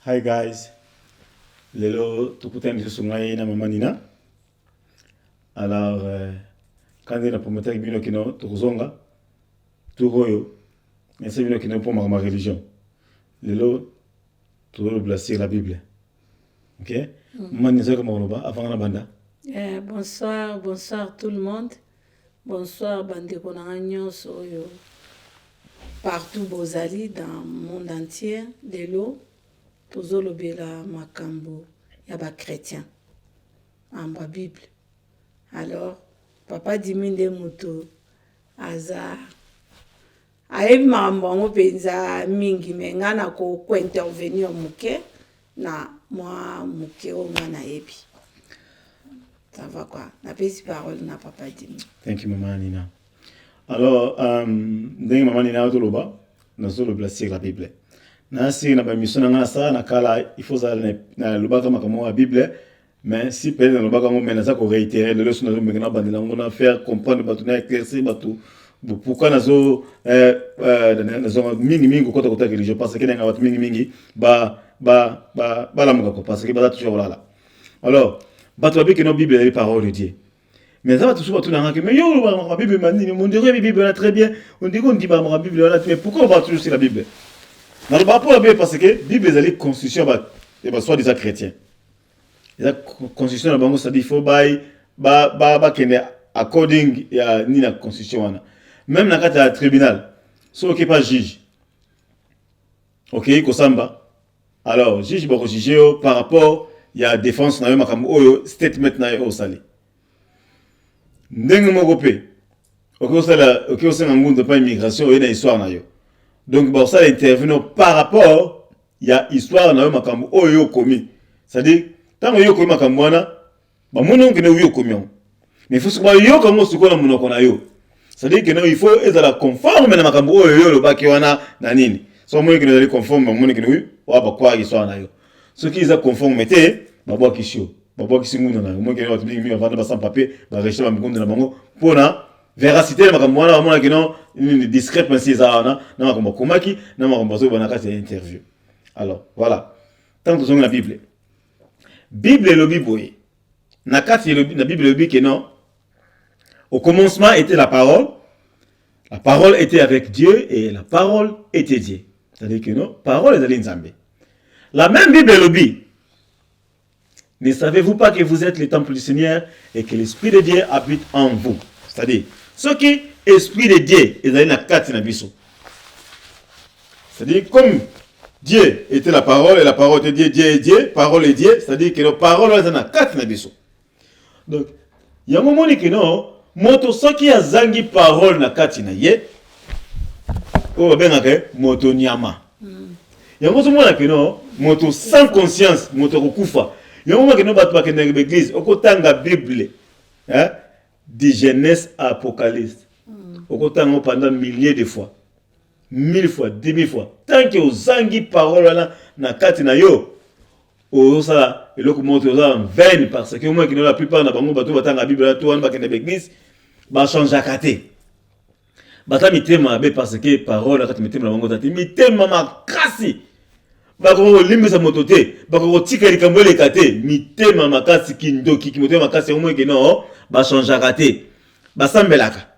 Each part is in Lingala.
Hi guys, lelo tukuta miso ngai na mama Nina. Alors quand on a prometté bino kino tukuzonga tukoyo ese bino kino pour ma religion. Lelo tu dois placer la Bible. OK? Mama Nina comme on va avant la banda. Bonsoir tout le monde. Bonsoir bandeko na nyonso oyo partout bozali dans le monde entier. Lelo tozolobela makambo ya ba chrétien en ba Bible. Alors papa Diminde moto aza ayebi makambo yango penza mingi me ngana ko intervenir muke na moi muke o ngana yebi. Ça va quoi? La petite parole na papa Diminde. Thank you Mama Nina. Alors ndenge Mama Nina otoloba nazolo placer la Bible. Nasi na ba mission nga sa na kala il faut ça na lobaka makamo la Bible mais si peut na lobaka ngo menaza ko réitérer le leçon na ngena bandela ngo na faire comprendre batu na éclaircir batu pourquoi nazo nazo mingi ko kota religion parce que nga batu mingi ba la moko parce que ba toujours là. Alors batu ba que no Bible est la parole de Dieu. Mais ça va tout souvent tout dans mais yo la Bible mani mon dirait Bible là très bien on dit qu'on dit ba la Bible là mais pourquoi on va toujours sur la Bible? Dans le rapport parce que la Bible est la constitution soit des chrétiens. La constitution de la Bango, c'est-à-dire qu'il faut according à la constitution. Même dans le tribunal, si on n'est pas juge, ok, Kosamba, alors juge va juger par rapport à la défense na yo statement na yo sali. Ndenge mo kopé. Ok, on sait ngunda pas immigration et na histoire na yo. Donc, ça intervient par rapport il y a histoire na yo makambo oyo komi. C'est-à-dire, tant yo komi makambo wana, ba mono ngene yo komi. Mais il faut que yo komo suko na monoko na yo. C'est-à-dire que il faut ezala conforme na makambo oyo lo baki wana na nini. So mono ngene conforme ba mono ngene wa ba kwa histoire na yo. Ce qui est conforme mete ba bwa kisho. Ba bwa kisingu na yo. Mono ngene watu mingi vanda ba sans papier, ba rejeter ba mikondo na bango pona véracité na makambo wana ba mono une discrépancy ça na makambo komaki na makambo zo bana kati interview. Alors voilà, tant que la Bible le biboye na kati la Bible le que non au commencement était la parole était avec Dieu et la parole était Dieu, c'est-à-dire que non parole est Nzambe. La même Bible le dit, ne savez-vous pas que vous êtes le temple du Seigneur et que l'esprit de Dieu habite en vous, c'est-à-dire ce qui esprit de Dieu est dans la kati na biso. C'est-à-dire comme Dieu était la parole et la parole était Dieu, Dieu est Dieu, parole est Dieu, c'est-à-dire que la parole est dans la kati na biso. Donc il y a un moment que non moto soki ya zangi parole na kati na ye o benga moto nyama. Il y a un moment que non moto sans conscience moto kokufa. Il y a un moment que non batu ba kende l'église okotanga Bible hein de Genèse à Apocalypse. Okotanga pendant milliers de fois. 1000 fois, 10 000 fois. Tant que ozangi parole na kati na yo, oza eloko moto oza en vain parce que moi qui la plupart na bango bato batanga Bible na to wana bakende l'église ba change akate. Bata mitema be parce que parole na kati mitema na bango tati mitema makasi. Bako limbisa moto te, bako tika likambo lekate, mitema makasi kindoki kimotema makasi au moins que non, ba change akate. Ba sambelaka.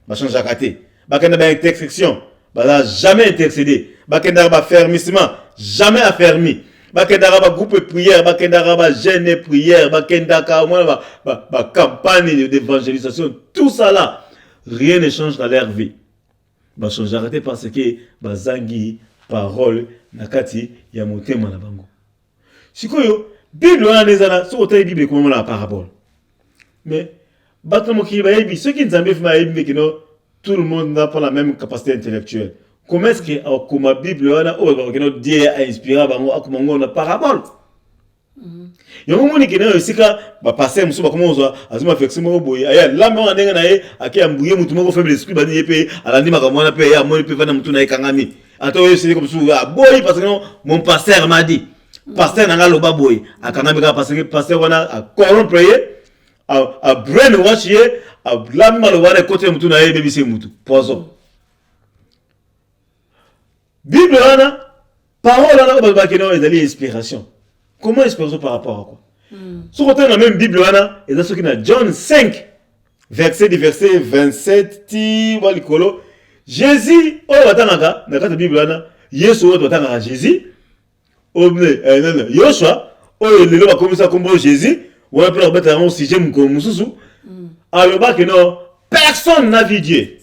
Ba change akate. Ba kenda ba intersection. Bah jamais intercédé, bah kendara ba fermissement, jamais affermi, bah kendara ba groupe prière, bah kendara ba jeûne prière, bah kendara moins ba campagne d'évangélisation, tout ça là, rien ne change dans leur vie. Bah change arrêter parce que bah zangi parole nakati ya motema na bango. Sikoyo Bible wana nezana so otayi Bible comme la parabole. Mais bato moki ba yebi ceux qui nzambe fima yebi kino tout le monde n'a pas la même capacité intellectuelle. Comment est-ce que comme la Bible que Dieu a inspiré comme la parabole? Il y a un moment qui est ba passer muso ba comment ozo azuma flexible boy aya la mwa ndenga na ye akiambuye mutu moko faible esprit ba ni pe alandi makamwana pe ya mo pe vana mutu na ikangami ato yo c'est comme ça boy parce que mon pasteur m'a dit pasteur nanga loba boy akangami ka parce que pasteur wana a corrompre a brainwash ye a blâme le wana côté mutu na ye bébé c'est mutu poison Bible wana parole là ils allaient inspiration. Comment inspiration par rapport à quoi? Ce qu'on a dans la même Bible là, et dans ce qui est John 5 verset 27 ti walikolo Jésus oh watanga dans la Bible là, Yesu watanga Jésus oh non Yoshua oh le va comme ça comme Jésus ou après on va un sujet comme mususu alors que non personne n'a vu Dieu.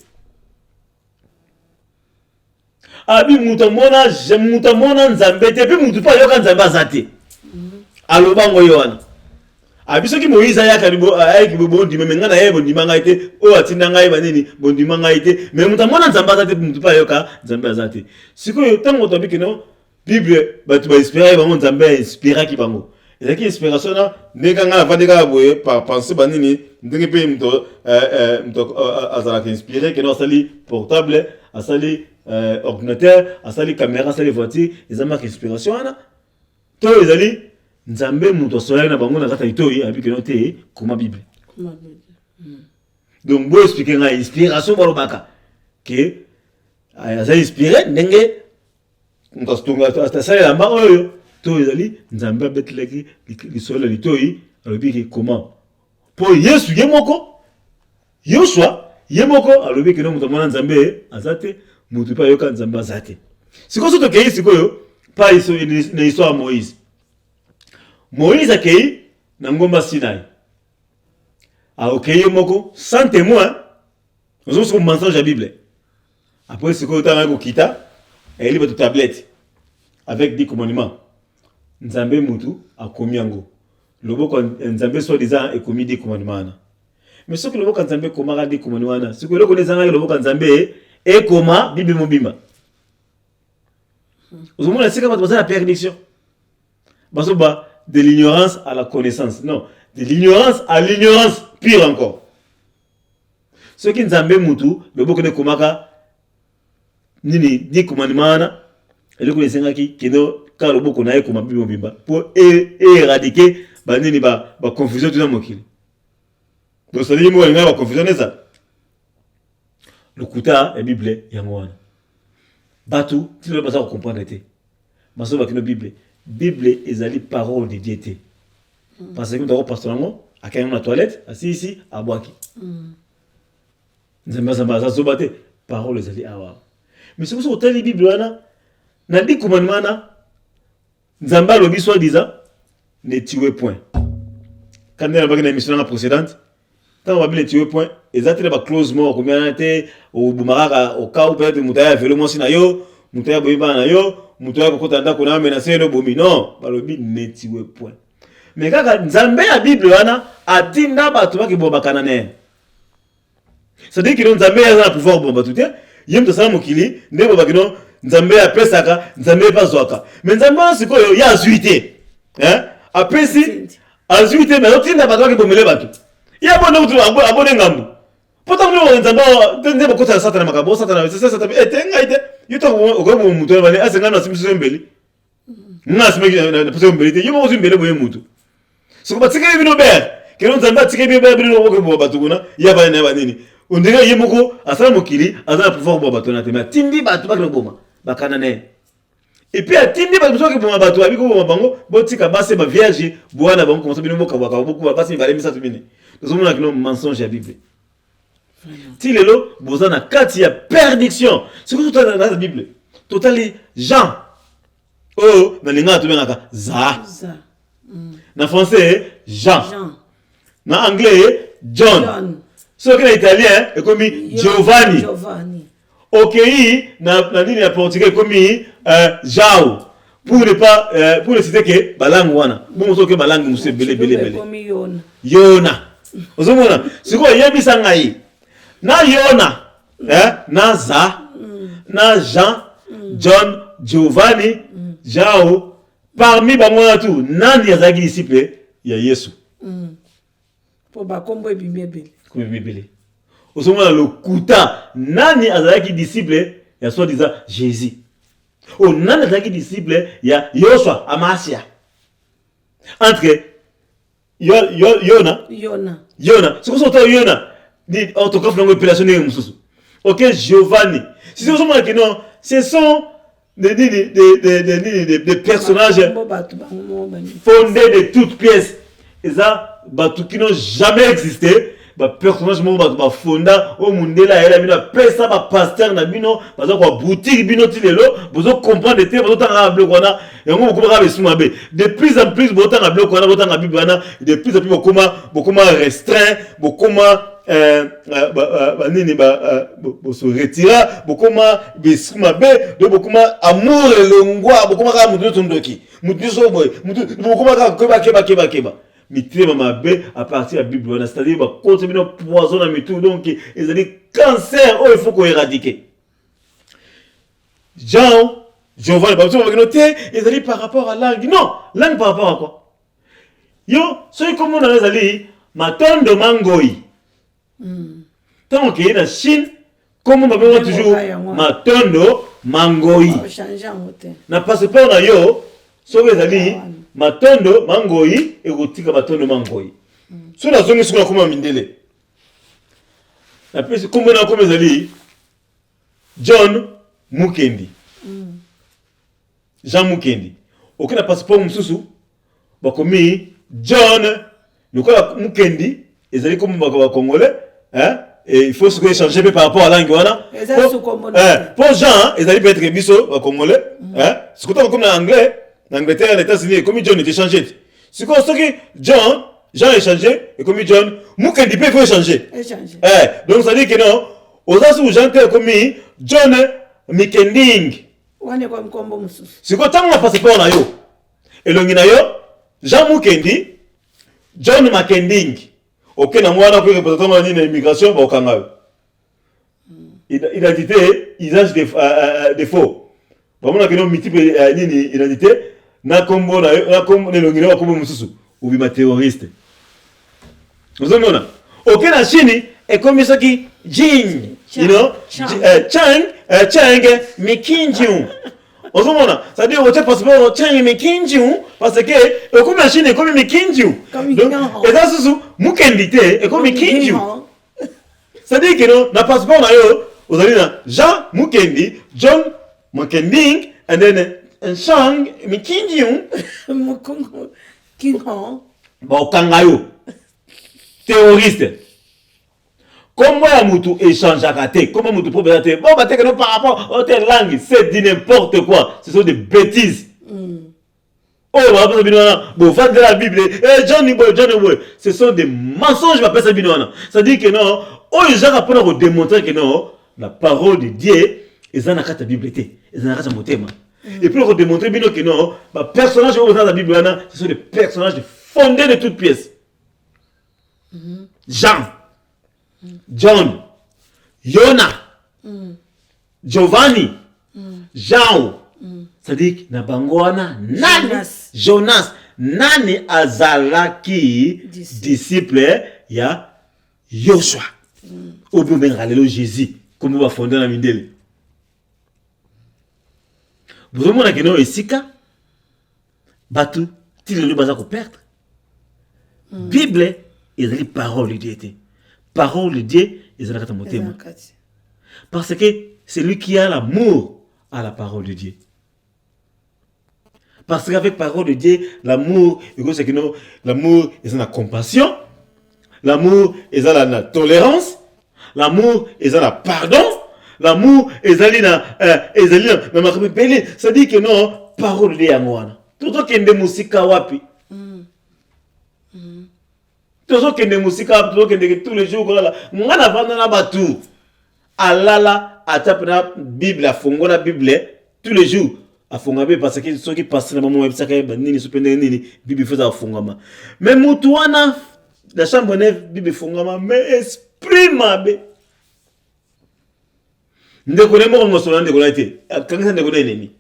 Abi mutamona nzambe te pe mutu pa yoka nzambe azate aloba ngo yohana abi soki Moïse ayaka ayaki bondi menga na ye bondi manga ite o atinda ngai banini bondi manga ite mais mutamona nzambe azate mutu pa yoka nzambe azate sikoyo tango to bikino Bible batu ba espérer bango nzambe inspira ki bango ezaki inspiration na ndeka nga vandeka boye par penser banini ndenge pe mto azala inspiré que non sali portable asali ordinateur, asali caméra, asali voiture, ils ont marqué inspiration là. Toi ils allient nzambe muto soya na bango na kata itoi abiki no te comme Bible. Donc bo expliquer nga inspiration balobaka que asali inspiré ndenge ntastunga asali la mba oyo toi ils allient nzambe betleki lisolo litoi alobiki comment po Yesu yemoko Yoshua yemoko alobiki no muto mona nzambe azate mutu pa yoka nzamba zate siko soto kei sikoyo pa iso na histoire Moïse akei na ngomba Sinai akei moko sans témoin nous sommes mensonge la Bible après sikoyo tanga ko kita et il va toute tablette avec 10 commandements nzambe mutu akomi yango loboko nzambe soi-disant ekomi 10 commandements mais ce que loboko nzambe komaka 10 commandements sikoyo loko nezanga loboko nzambe et comment Bible mobima. Vous avez c'est comme la perdition. Parce que de l'ignorance à la connaissance. Non, de l'ignorance à l'ignorance pire encore. Ce qui nous a mis mutu, le beaucoup de komaka nini dit commandement et le connaissant qui no car le beaucoup na comme Bible mobima pour éradiquer nini ba confusion tout dans mokili. Donc ça dit moi nga ba confusion ça. Le kuta est Bible yangoana. Batu, tu ne peux pas comprendre été. Mais ça va que la Bible est parole de Dieu. Parce que nous avons pasteur à quand la toilette, assis ici à boaki. Nous avons ça battre parole est awa. Mais c'est pour ça que la Bible n'a dit commandement Nzamba lobi soit disant ne tuez point. Quand on a vu l'émission précédente quand on va bien tuer point exactement ba close mort combien était au bumaraka au cas où peut-être mutaya velo mo sinayo mutaya boyiba na yo mutaya ko kotanda ko na menacer no bomi non balobi ne tuer point mais kaka nzambe ya Bible wana atinda batu ba ki bobakana ne ça dit que nzambe ya na pouvoir bomba tout yem to sala mokili nde bobakino nzambe ya pesaka nzambe pa zwaka mais nzambe sikoyo ya azuité apesi azuité mais otinda batu ba ki bomele batu ya bonne utu abone ngambu pota mwe nzamba tende bakota satana makabo satana satana etenga ite yuto ogobo mutu bale asenga na simiso mbeli ngasime na poso mbeli te yumo uzimbele boye mutu soko batike bino ber kero nzamba tike bino bino ogobo batukuna ya bale na banini ondega yemoko asala mokili azala pouvoir bo batona te ma tindi batu bakro boma bakana ne et puis atindi batu soki boma batu abiko boma bango botika base ba vierge boana bango commencer bino boka boka beaucoup base bale misa tubine nous avons un mensonge à la Bible. Si les lots, vous en avez 4, il y a perdition. C'est que tout dans la Bible. Total Jean. Oh, dans les gars, tu viens Za. En français, Jean. En anglais, John. Ce qui est italien, est comme Giovanni. Ok, dans la ligne portugais, comme Jao. Pour ne pas, pour ne citer que Balang wana. Bon, ce que Balang mousse belé. Yona. Ozomona siko yebisa ngai na Yona na Za na Jean John Giovanni Jao parmi bango tout nani azaki disciple ya Yesu po ba kombo ebimebele ozomona le kuta nani azaki disciple ya soi-disant Jésus nani azaki disciple ya Yoshua Amasia entre Yona. C'est quoi ça, Yona? Dit orthographe langue opération mususu. Ok, Giovanni. Si c'est vraiment que non, ce sont des personnages fondés de toutes pièces. Et ça, tout qui n'ont jamais existé. Personnage fonda au mundela elle a mis pesa pasteur na bino baza kwa boutique bino tilelo bozo comprendre te bozo tanga bleu kona et on ko ba besuma be de plus en plus bozo tanga bleu kona bozo tanga bibana de plus en plus bokoma restreint bokoma nini se retira bokoma besuma be de bokoma amour longwa bokoma ka mutu tondoki mutu so boy mutu bokoma ka keba mitré mabe à partir de la Bible, c'est-à-dire bah continuer poison à tout donc ils ont dit cancer il faut qu'on éradique. Jean Giovanni parce qu'on va noter ils ont dit par rapport à langue non langue par rapport à quoi yo c'est comme on a dit matondo mangoi tant qu'il est en Chine comme on va toujours matondo mangoi na passeport na yo so ezali matondo mangoi egotika matondo mangoi so na zongi siko koma mindele na pesi kombo na koma ezali John Mukendi Jean Mukendi okina passeport mususu bakomi John lokola Mukendi ezali comme ba congolais hein et il faut se changer par rapport à langue wana pour Jean ezali peut être biso ba congolais hein c'est comme en anglais. En Angleterre, les États-Unis, comme John est échangé. C'est comme ça que Jean est changé, et comme John, Mukendi peut échanger. Donc ça dit que non, aux as où Jean est comme John Mukending. C'est comme tant on a passé par là yo. Et l'on a yo, Jean Mukendi, John Mukending. Ok, na moi on a pris représentant de l'immigration, au Kanga. Identité, usage de faux. Vraiment, on a une multiple identité. Na kombo nelongina wa kombo mususu ubima terroriste uzomona okena chini ekomisa ki jing you know chang mikinju uzomona ça dit votre passeport chang mikinju parce que okoma chini ekomi mikinju donc eza susu mukendite ekomi mikinju ça dit que non na passeport na yo ozali na Jean Mukendi John Mukending and then Chang Mikinju Mukongo Kingo ba kangayo terroriste comment ya mutu échange akate comment mutu propriété bon ba tekeno par rapport aux telles langues c'est dit n'importe quoi ce sont des bêtises oh ba bino bo vendre la Bible Johnny boy ce sont des mensonges ba pesa bino na ça dit que non oh Jacques apona ko démontrer que non la parole de Dieu ezana kata Bible té ezana kata motema. Et puis on démontrer bien que non, les personnages dans la Bible, ce sont des personnages fondés de toutes pièces. Jean, John, Yona, Giovanni, Jean, c'est-à-dire que Nabangwana, Jonas, Nani Azalaki, disciple, il y a Yoshua. Ou bien Jésus, comme on va fonder la Mindele. Vous avez dit que Esika, Batu, Tilelu Bazako perdre. Bible, ils ont dit parole de Dieu. Parole de Dieu, ils ont dit parce que c'est lui qui a l'amour à la parole de Dieu. Parce qu'avec parole de Dieu, l'amour, c'est que l'amour, ils ont la compassion, l'amour, ils ont la tolérance, l'amour, ils ont la pardon. L'amour ezali na makabeli ça dit que non parole de yangwana toto kende musika wapi toto kende musika toto kende tous les jours là ngana vanda na batu alala atapena Bible afongola Bible tous les jours afongabe parce que ceux qui passent na moment ça ka nini supende nini Bible faza afongama mais mutu wana la chambre neuve Bible fongama mais esprit mabe ndeko ne mo ngosona ndeko la été kangisa ndeko na ennemi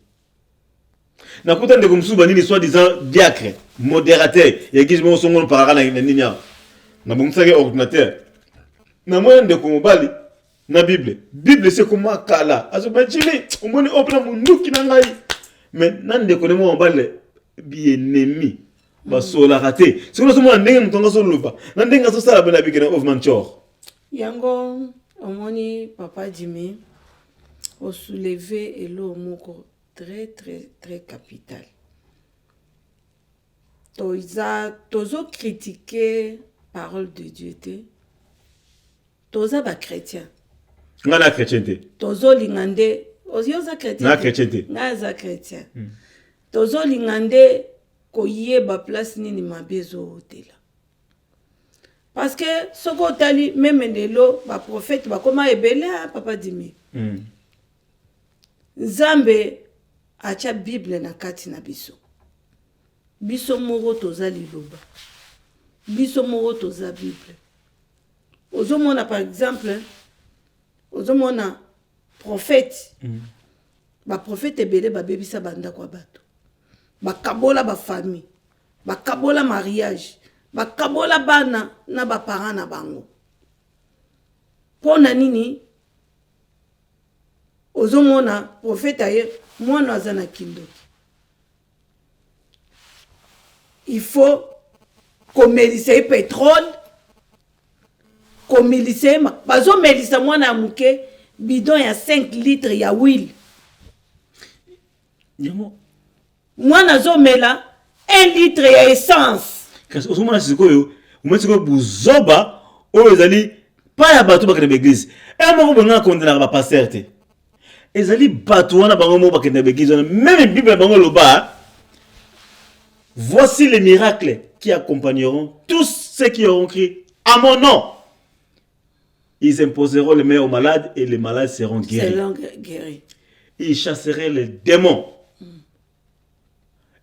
nakuta ndeko msuba nini soit disant diacre modérateur yegize mo songo paraka na nini ya na bongisa ke ordinateur na mo ndeko mobali na Bible c'est comment kala aso bachili omoni opera munduki na ngai mais nan ndeko ne mo mobali bi ennemi ba sola raté c'est comme ça mo ndenge mutonga so luba na ndenge so sala bana bikena of manchor yango omoni papa Jimmy au soulever et l'eau moko très très très capital. Tozo critiquer parole de Dieu toza ba chrétien. Ngana chrétien te. Tozo lingande oza chrétien. Na chrétien te. Na chrétien. Tozo lingande koyeba place nini mabezo hotela. Parce que soko tali même ndelo ba prophète ba koma ebele papa Dimi. Nzambe acha Bible na kati na biso. Biso moko toza liloba. Biso moko toza Bible. Ozomona par exemple, ozomona prophète. Ba prophète ebele ba bebisa banda kwa bato. Ba kabola ba famille. Ba kabola mariage. Ba kabola bana na ba parents na bango. Pona nini ozomona prophète aye mwana azana kindoki. Il faut komelisa pétrole, komelisa bazo melisa mwana muke bidon ya 5 litres ya huile. Mwana zo mela 1 litre ya essence. Kasi ozomona sikoyo, umetiko buzoba o ezali pa ya bato bakende l'église. Et moko benga kondena ba pasteur te. Ezali bato wana bango mo bakende l'église, même Bible bango loba. Voici les miracles qui accompagneront tous ceux qui auront crié à mon nom. Ils imposeront les mains aux malades et les malades seront guéris. Ils chasseraient les démons.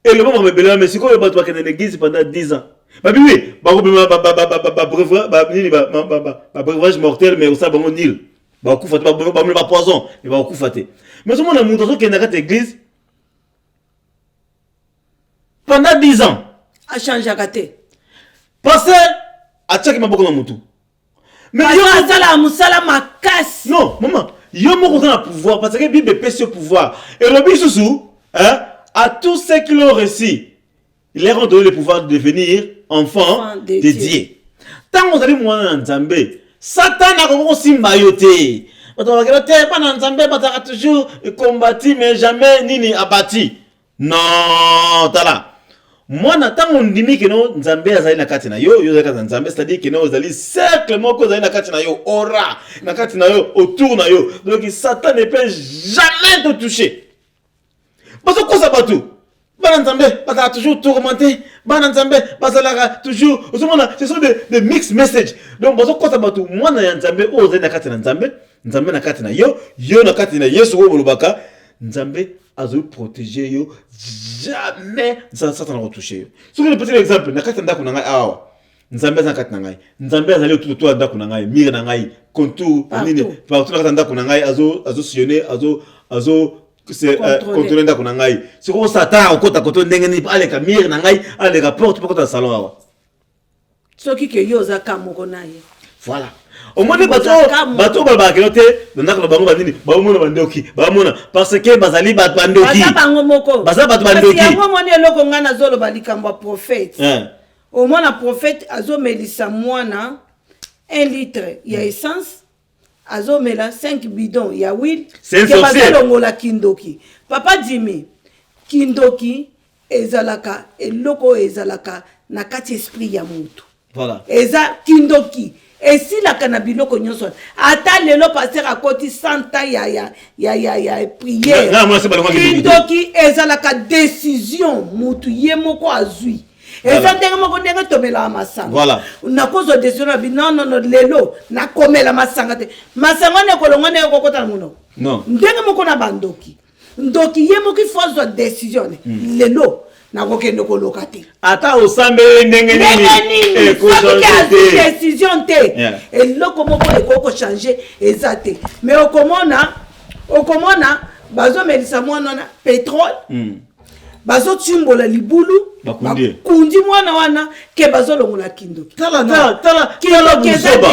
Et le moment où mais si on va dans l'église pendant 10 ans. Bah oui, breuvage mortel, mais aussi bon nil. Bah poison, mais bah mais ce moment où on qui est dans l'église pendant 10 ans. A changé à côté. Parce que a tchaki maboko na mutu. Mais yo azala musala makasi. Non, maman, yo moko na pouvoir parce que Bible pèse ce pouvoir. Et le bisousou, hein, à tous ceux qui l'ont reçu, ils leur ont donné le pouvoir de devenir enfants de Dieu. Tant que vous allez moi Nzambe, Satan a aussi mayoté. On va regarder pas Nzambe, va toujours combattu mais jamais nini abattu. Non, tala. Moi n'attends on dit que non Nzambe azali na kati na yo zaka Nzambe, c'est-à-dire que non azali cercle moko azali na kati na yo aura na kati na yo autour na yo. Donc Satan ne peut jamais te toucher. Parce que ça va tout. Bana Nzambe va toujours tourmenter. Bana Nzambe va toujours. Ce sont des mixed messages. Donc parce que ça va tout. Moi na Nzambe o azali na kati na Nzambe, Nzambe na kati na yo na kati na Yesu wo bolobaka. Nzambe a protéger yo jamais Satan va toucher. Sur le petit exemple, na kati ndako na ngai awa. Nzambe za kati na ngai. Nzambe azali tout to ndako na ngai, mire na ngai, contour nini partout na kati ndako na ngai azo sillonner, azo c'est contrôler ndako na ngai. C'est comme Satan okota koto ndenge ni aleka mire na ngai, aleka porte pour kota salon awa. Soki ke yo za kamoko na ye. Voilà. Au moins bateau balbakelote ndako bango bandini bamona bandoki bamona parce que bazali bandoki baza bango moko baza bato bandoki parce que yango moni eloko ngana zolo balikamba prophète au moins na prophète azomelisa mwana 1 litre ya essence azomela 5 bidons ya huile c'est bazolongola kindoki papa Dimi kindoki ezalaka eloko ezalaka na kati esprit ya mutu voilà eza kindoki. Et si la cannabilo nyonso ata lelo passer à côté 100 ans ya prière kindoki ezalaka décision mutu ye moko azui eza ndenge moko ndenge tomela masanga voilà na kozo décision na non lelo na komela masanga te masanga ne kolonga ne kokota muno non ndenge moko na bandoki ndoki ye moko ifozwa décision lelo na kokende koloka te ata osambe ndenge nini soki décision te eloko moko ekoko changer eza te mais okomona bazomelisa mwana na pétrole bazotimbola libulu bakundi mwana wana ke bazolongola kindoki tala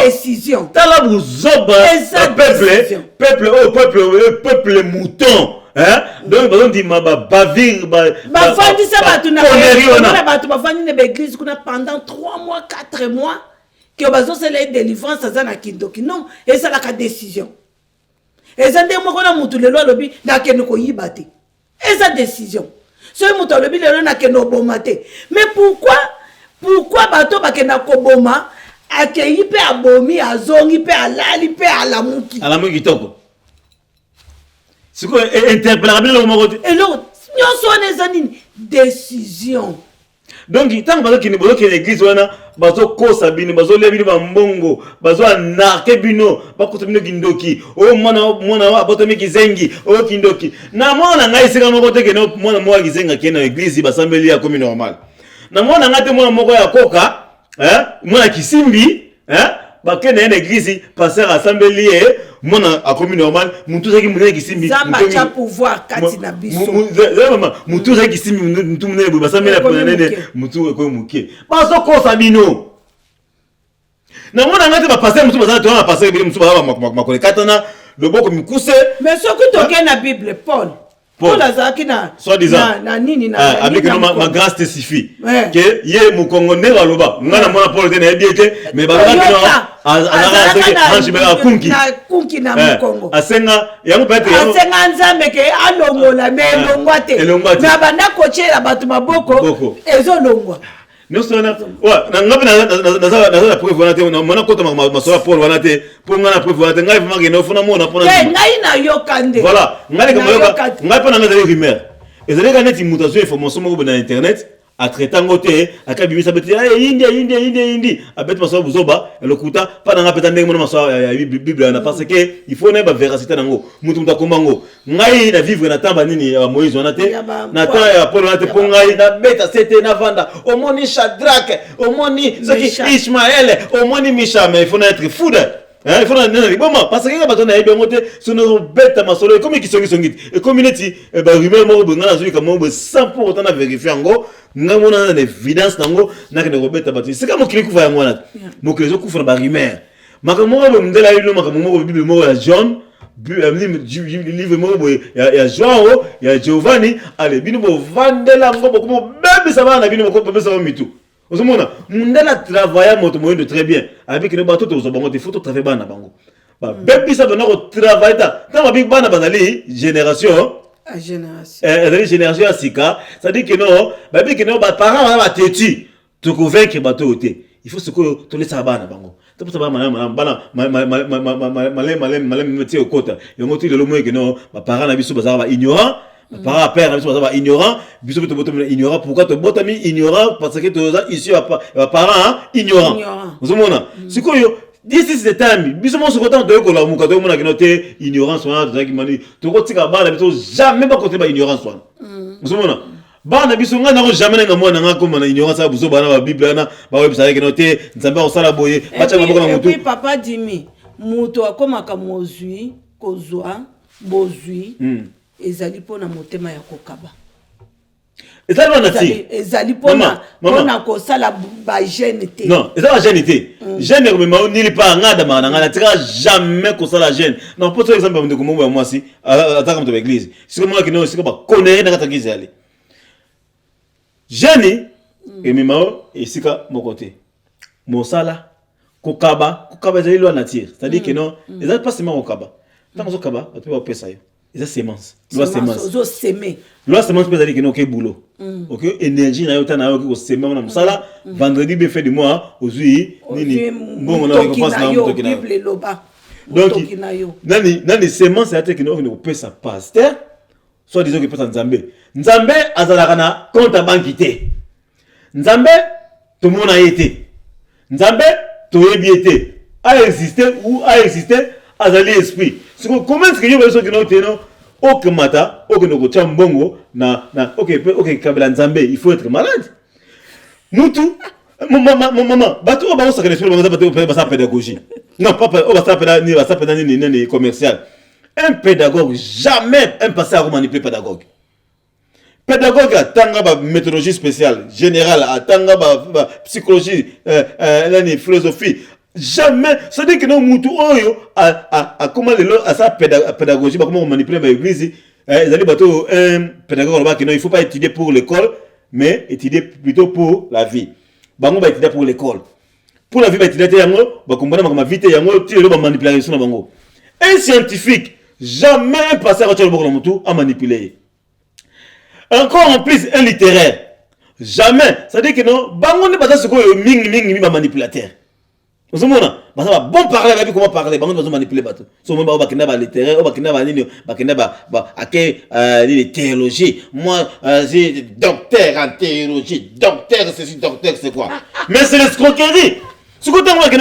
décision tala buzoba peuple mouton. Hein? Donc, on dit bavir, bafandisa batu na batu bafandi na l'église pendant 3 mois, 4 mois que bazosela délivrance za na kindoki. Non, et ça la décision. Et ça ndemo kona mutu lelo lobi na kene ko yibate. Et sa décision. Soki moto alobi lelo nakende oboma te. Mais pourquoi bato bakenda koboma akei mpe abomi azongi mpe alali mpe alamuki. Alamuki kitoko. Sikoyo interpellera bino moko te. Eloko nyonso wana eza nini? Décision. Donc tant bazokende l'église wana bazokosa bino bazolia bino bambongo bazoanarke bino bakota bino kindoki oyo mwana abotomi kizengi oyo kindoki na mwana ngai esika moko te keno mwana moko kizenga kena église basambeli ya komi normal na mwana ngai te mwana moko ya koka mwana kisimbi bakende na église pasteur asambeli ye mwana akomi normal mutu zaki mwana kisimbi zamba cha pouvoir kati na biso mutu zaki kisimbi mutu mwana basambeli ya pona nene mutu ko muke bazokosa bino na mwana ngate ba pasteur mutu bazana tona pasteur bino mutu ba makolekatana loboko mikuse mais soki toke na Bible Paul azaki na nini na avec ma grâce te suffit que ye mukongone baloba ngana mwana Paul te na ebiete mais bazana kunki na mukongo asenga yango pete asenga nzambe ke alongola me longwa te na banda kochela bato maboko ezolongwa nous sommes na ngapi na preuve wana te mona kota masola Paul wana te pour ngana preuve wana te ngai vraiment que no fona mona pona ngai na yokande voilà ngai ka mayoka ngai pona ngazali rumeur ezali ka neti mutation information moko na internet a traitant ngote akabimisa beti indi abet masola buzoba elokuta pana nga peta ndenge mona masola ya Bible na parce que il faut na ba véracité nango mutu mutakombango ngai na vivre na tamba nini ya Moïse wana te na temps ya Paul wana te po ngai na beta c'était na vanda omoni Shadrach omoni Ishmaël omoni Misha mais il faut être fou il faut aller bon parce que bato na yebe ngote sono beta masolo comme qui songi et comme neti ba rumeur mo ngana zuli comme 100% na vérifier ngo ngamona na évidence nango na ke robeta bato c'est comme kili kufa yango na mo ke zo kufa ba rumeur makamo bo ndela yilo makamo mo Bible mo ya John livre mo ya Joao ya Giovanni ale bino bo vandela ngo bo ko bebe ça va na bino ko bebe ça mitu Ozomona mundela travailler moto moyendo très bien avec le bateau to bango des photos travailler bana bango ba bebi ça dona ko travailler ta ba big bana bazali génération à génération génération asika ça dit que non ba big que non ba parents ba teti to convaincre bateau té il faut ce que to laisser bana bango to pour ça bana malem métier au côté yo ngoti le moyen que non ba parents na biso bazala ba ignorant par père biso bazaba ignorant biso to boto ignorant pourquoi to botami ignorant parce que to ici parents ignorant vous mona sikoyo this is the time biso mo sokotan to ko la muka to mona kinote ignorance wana to ki mani to ko tika bana biso jamais ba côté ba ignorance wana vous mona bana biso nga na ko jamais nga mona nga ko mona ignorance ba buzo bana ba bible na ba website kinote nzamba osala boye bacha maboko na mutu et puis papa Dimi muto akomaka mozui kozwa bozui ezali pona motema ya kokaba ezali pona kosala ba gêne te non ezala gêne te gêne ko ma nili pa ngada mana ngana tika jamais kosala gêne non pour exemple de komo moi si ataka mto église siko moi ki no siko ba connaître na kata église ali gêne et mimao et sika mokote mosala kokaba ezali loi nature c'est-à-dire que non ezali pas seulement kokaba tant kokaba tu vas pesa yo c'est semence loi semence peut dire que non que boulot OK énergie na yota na yo ko semer na musala vendredi be fait du mois aujourd'hui nini bon on a récompense na moto kina donc nani semence ya te que non peut ça pasteur soit disons que peut nzambe azalaka na compte banque te nzambe to mona yete nzambe to yebiete a exister azali esprit comment est-ce que yo beso que non teno ok mata ok no ko chambongo na ok kabela nzambe il faut être malade mutu maman bato ba ça que l'esprit ba ça pédagogie non pas ba ça pédagogie ni commercial un pédagogue jamais un pasteur à manipuler pédagogue atanga ba méthodologie spéciale générale atanga ba psychologie la philosophie jamais ça dit que non mutu oyo a comment à sa pédagogie ba comment manipuler ba église ezali bato un pédagogue ba que non il faut pas étudier pour l'école mais étudier plutôt pour la vie bango ba étudier pour l'école pour la vie ba étudier yango ba comprendre ma vie yango ti le ba manipulation na bango un scientifique jamais un pasteur a le mutu a manipuler encore en plus un littéraire. Jamais. Ça dit que non, bango ne pas ce que mingi manipulateur. Vous savez, bon parler avec comment parler, bango ne manipuler bateau. So même ba kina ba littéraire, ba kina ba nini, ba kina ba ake ni théologie. Moi, j'ai docteur en théologie, docteur ceci, docteur c'est quoi. Mais c'est l'escroquerie. Ce que tu as dit,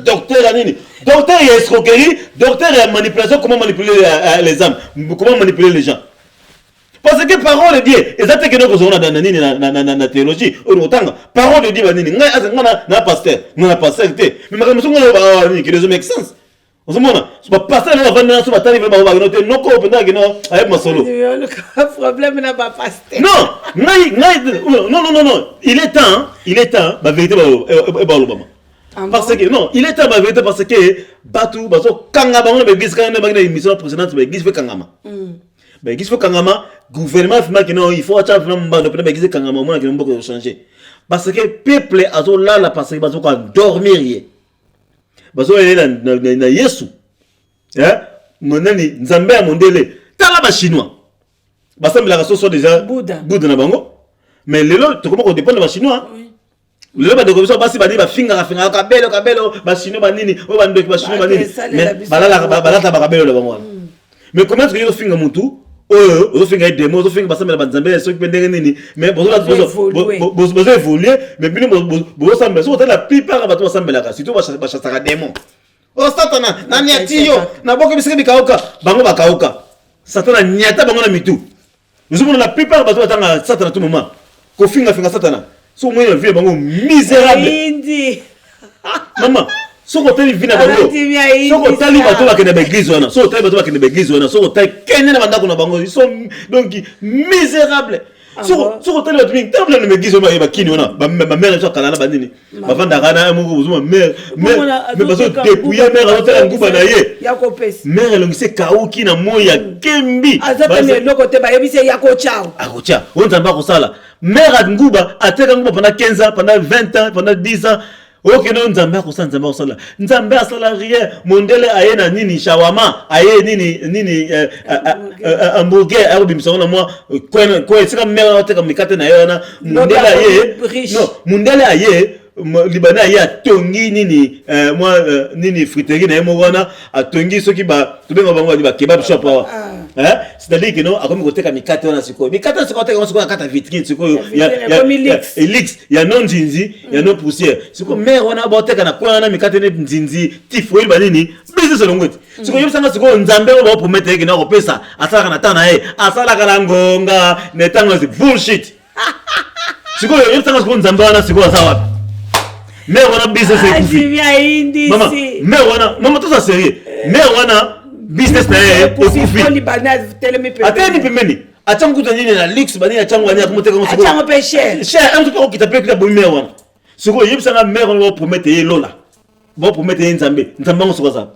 docteur à nini. Docteur il y a escroquerie, docteur il y a manipulation, comment manipuler les âmes, comment manipuler les gens. Parce que parole de Dieu, exactement que nous avons dans la théologie, parole de Dieu, na pasteur, na pasteur, mais ma maison qui les make sense. On se montre, pasteur na vendre sur batari ba ba no te no ko penda que no avec ma solo. Le problème n'a pas pasteur. Non, il est temps, la vérité ba Obama. Parce que non, il est temps la vérité parce que batu baso kanga ba on be gis quand na émission précédente be gis fe kangama. Ben gis fe kangama gouvernement fima que non il faut acha fima mbando pe gis kangama moi que non beaucoup changer. Parce que peuple azo là parce que baso ko dormir. Baso ele na Yesu. Monani Nzambe a mondele tala ba chinois. Basambela ka so déjà Bouddha na bango. Mais lelo to comment on dépend de ba chinois. Le ba de comme ça basi ba di ba finga kabelo ba chinois ba nini o ba ndoki ba chinois ba nini. Mais balata ba kabelo le bango. Mais comment est-ce que yo finga mutu o finga demo o finga basambela ba Nzambe so ki pendenge nini mais bozo évoluer mais bino bozo sambela so la plupart ba to basambela ka surtout ba chasaka demo. Oh satana na nyatiyo na boko bisika bikauka bango bakauka satana nyata bango na mitu nous avons la plupart bato batanga satana tout moment ko finga satana so moyo vie bango misérable maman so ko tali vina bango so ko tali bato bakende ba église wana so tali bato bakende ba église wana so ko tali kenya na bandako na bango ils sont donc misérables. So ko tali bato mingi table na église wana ba kini wana ba mère so kala na bandini ba vanda kana mo ko mère mais baso dépouiller mère azo tala nguba na ye mère elongise kauki na moya kembi azapene lokote ba yebise yako chao akocha on tamba ko sala mère nguba ateka nguba pendant 15 ans pendant 20 ans pendant 10 ans. Ok, non, Nzambe ko sala. Nzambe asala rien. Mondele aye na nini shawama, aye nini hamburger, aye bimsonga na moi. Quoi, c'est comme mère te comme mikate na yona. Mondele aye. Non, mondele aye. Libanais aye atongi nini moi nini friterie na yemo wana atongi soki ba tubenga bango ba kebab shop. C'est-à-dire que non, à comme côté mikate wana siko. Mikate siko te comme siko kata vitrine siko. Il y a non jinzi, il y a non poussière. Siko mère wana ba te kana kwa na mikate ne jinzi, tifo ba nini? Business longoti. Siko yebisanga siko Nzambe ba promettre que na ko pesa, asala kana tana asala kana ngonga, netango bullshit. Siko yebisanga siko Nzambe wana siko sawa. Mais on a business indi maman tout ça sérieux mais on a business na pour libanais telemi pe ateni pemeni achangu tanini na luxe bani achangu bani akumoteka ngo achangu pe cher un truc qui t'appelle que la bonne mère wana siko yebisanga mère on va promettre lola va promettre Nzambe ngo soko ça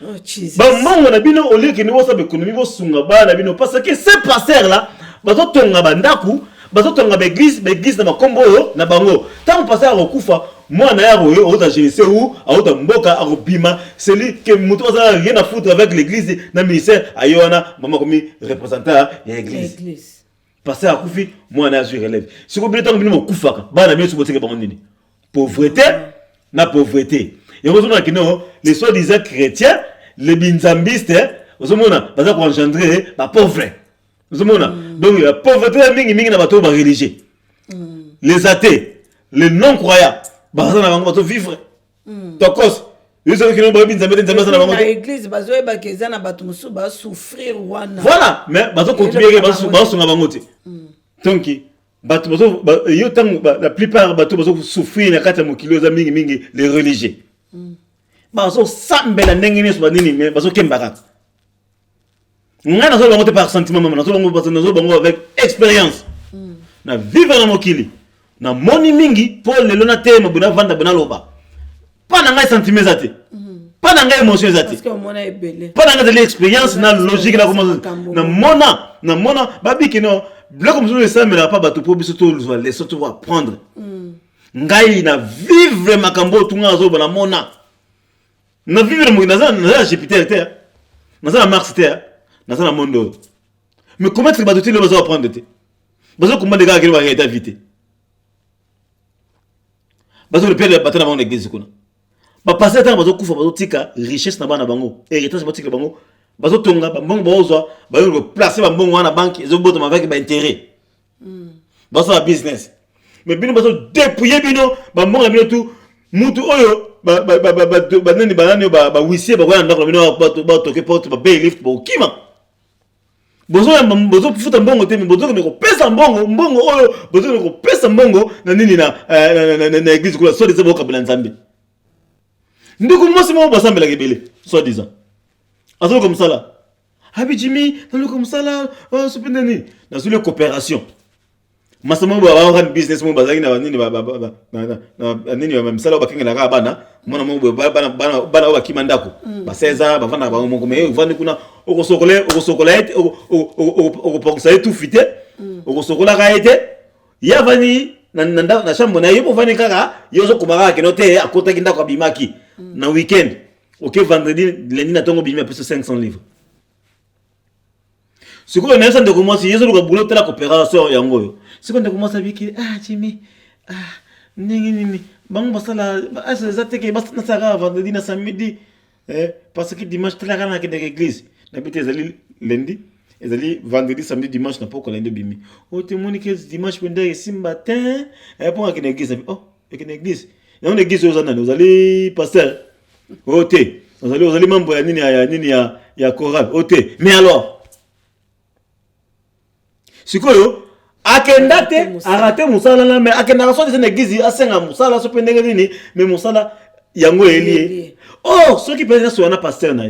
oh Jesus ba mango na bino au lieu que nous ça économie bo sunga ba na bino parce que ces passeurs là bazo tonga bandaku bazo tonga l'église na makombo yo na bango tant passer à okufa moi na yaro yo ota gérer où ota mboka arobima celui que muto ça rien à foutre avec l'église na ministère ayona mama comme représentant de l'église passer à kufi moi na je relève si ko bileta ngini mokufaka bana bien suboteke bango nini pauvreté na pauvreté et heureusement que non les soi-disant chrétiens les binzambistes vous mona baza ko engendrer ba pauvre. Donc la pauvreté mingi na bato ba religieux. Les athées, les non-croyants, baza na bango bato vivre. Tokos, ils ont qui non ba binzambe na bango. L'église bazo e ba keza na bato musu ba souffrir wana. Voilà, mais bazo continuer ba sunga bango te. Donc bato bazo yo tangu la plupart bato bazo souffrir na kata mokilo za mingi les religieux. Bazo sambela ndenge neso ba nini mais bazo kembaka. Ngana so bango te par sentiment maman so bango avec expérience na vivre na mokili na moni mingi pour lelo na te mabuna vanda bana loba pas na ngai sentiment zate pas na ngai émotion zate parce que mona ebele pas na ngai expérience na logique na comment na mona babiki no bla comme ça ça mais là pas bato pour biso to les surtout apprendre ngai na vivre makambo tunga zo bana mona na vivre mo na Jupiter terre na Mars terre. Dans le monde, Mais comment est-ce que bateau le bateau prendre de bateau comment des gars qui vont être invités bateau le père de bateau dans l'église kuna ba passer temps bateau kufa bateau tika richesse na bana bango héritage bateau tika bango bateau tonga bango bozwa ba yo placer ba mbongo na banque ils ont besoin avec ba intérêt bateau la business mais bino bateau dépouiller bino ba mbongo bino tout mutu oyo ba nani banani ba wisier ba kwa ndako bino ba toke porte ba pay lift ba kima bozo futa mbongo te bozo ko pesa mbongo oyo bozo ko pesa mbongo na nini na église ko so des boka bla nzambe ndiko mosi mo basambela kebele so disant azo comme ça là habi Jimmy dans le comme ça là supende ni na sur les coopération masamo ba wa business mo bazaki na nini na nini ba msala ba kinga ka bana mona mo bana ba kimandako ba 16 ba vana ba mo me vani kuna okosokola okopokisa tout fité okosokola ka ete ya vani na chambre na yo vani kaka yozo kumaka kenote akota kindako bimaki na weekend OK vendredi lundi na tongo bimaki plus 500 livres ce qu'on a de commencer yezo ko boulot la coopération yango ce qu'on a commencé à dire Jimmy nini bango basala azate ke basta na sara vendredi na samedi parce que dimanche tala kana ke l'église na bité ezali lundi ezali vendredi samedi dimanche na poko lundi bimi o te moni ke dimanche penda simba tin pour ke l'église ke l'église na on église ozana ozali pasteur o te ozali mambo ya nini ya chorale o te mais alors sikoyo akenda te arate musala na mais akenda so de église asenga musala so pendenge nini mais musala yango elie ce qui peut être na pasteur na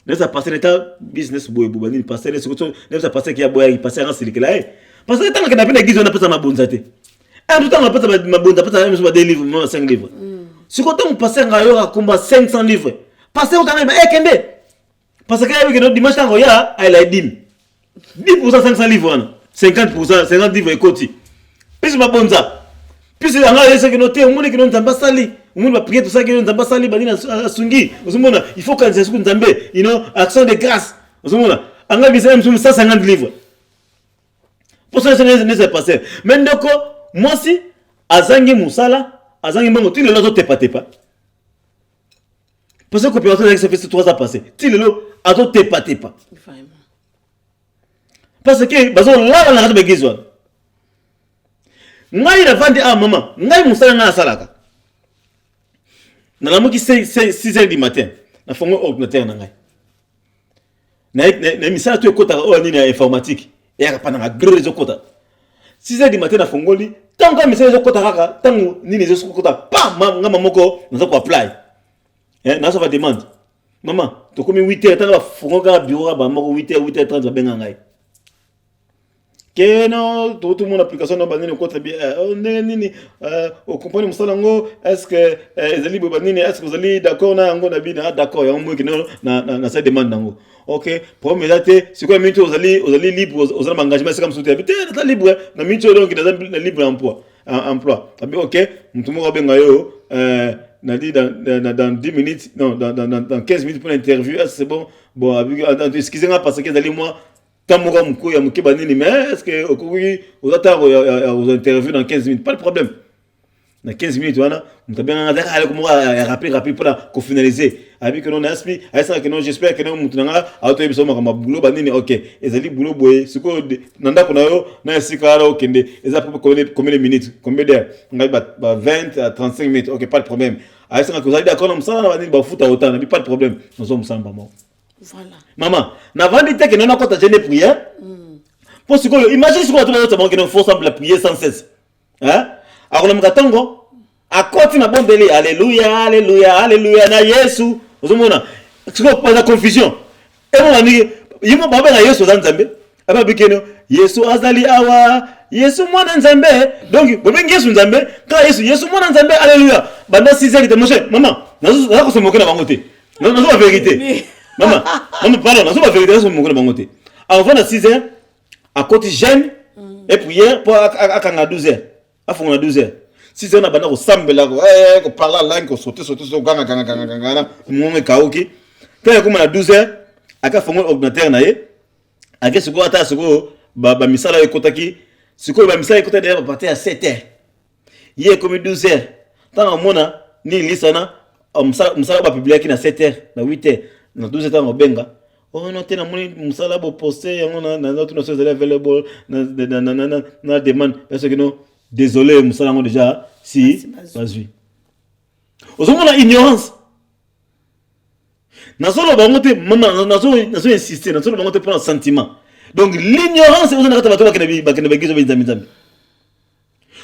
neza pasteur eta business boy buba nini pasteur sikoyo neza pasteur ki ya boy pasteur en silikela parce que tant que na église on a pesa mabonza te tout temps on a pesa mabonza pesa même so des livres même 5 livres sikoyo ton pasteur ngayo akomba 500 livres pasteur utanga ekende parce que avec notre dimanche tango ya elle a 10 500 livres 50 livres ekoti plus mabonza plus anga yese que noter omoni que nzamba sali omoni ba prier tout ça que nzamba sali banina asungi ozomona il faut que nzesu nzambe action de grâce ozomona anga bisa msum 150 livres pour ça c'est passé mais ndoko moi si azangi musala azangi mbongo tu le lozo tepa parce que coopération avec ça fait 3 ans passé tu le lo azo tepa vraiment parce que bazo la na begizwa ngai na vandi mama ngai musala na salaka na lamuki 6h du matin na fongo ordinateur na ngai na misala to ekota nini ya informatique ya kapana na gré kota 6h du matin na fongoli tango misala ekota kaka tango nini zo kota pa ngama moko nazo ko apply na so va demande maman to komi 8h tango fongo ka bureau ba moko 8h30 benga ngai que non tout le monde application na banini ko très bien nini au compagnie musalango est-ce que ezali banini est-ce que vous allez d'accord na ngo na bina d'accord ya mo kino na cette demande nango OK premier date c'est quoi minute vous allez libre aux engagement c'est comme soutien peut-être na libre na minute donc na libre emploi OK mtu mo benga yo na dit dans 10 minutes non dans 15 minutes pour l'interview c'est bon excusez-moi parce que allez moi Tamoura Moukou, Yamouki Banini, mais est-ce que vous attendez aux interviews dans 15 minutes? Pas de problème. Dans 15 minutes, voilà, on t'a bien rapide pour finaliser. Avec que non, j'espère que nous avons boulot banini, ok. Et ça dit boulot boy, ce qu'on n'a pas na sikara au kende. Et ça combien de minutes? Combien d'heures? On a 20 à 35 minutes, ok, pas de problème. Avec ça, vous avez d'accord, on s'en va dire, foot à autant, pas de problème. Nous sommes ensemble, maman. Voilà. Maman, n'a pas dit que nous n'avons pas de prière. Pour ce que, imagine ce qu'on a tout le faut semble prier sans cesse. Hein? Alors, on a tango. À côté de bon délai, alléluia, alléluia, alléluia, na Yesu. Vous avez ce qu'on pas la confusion. Et on a dit, il m'a pas bien Yesu dans Zambé. Aba bikeno, Yesu azali awa, Yesu mwana Nzambe. Donc, bon Yesu Nzambe, quand Yesu mwana Nzambe, alléluia. Banda 6h de mon cher, maman, nous allons se moquer de la vérité. Non, non, la vérité. Maman, pardon, nous sommes la vérité, nous sommes moquer de la vérité. Avant la 6h, à côté jeûne et prière pour à 12h. À fond, à 12h. 6h, on a banda au sambela, ko parler la langue, ko sauter, ganga, mon kaoki. Quand il y a comme à 12h, à fond ordinateur naé. ake siko ata siko ba misala ekotaki siko ba misala ekotaki déjà partir à 7h hier comme 12h tant mona ni lisana musala ba publier na 7h na 8h na 12h tant benga non te na moni musala bo poster yango na notre notion de available na demande parce que non désolé musala ngo déjà si bazui ozomona ignorance nasolo bango te mama nazo insister nasolo bango te pour un sentiment donc l'ignorance ozona kata bato bakene bagizo bizamizami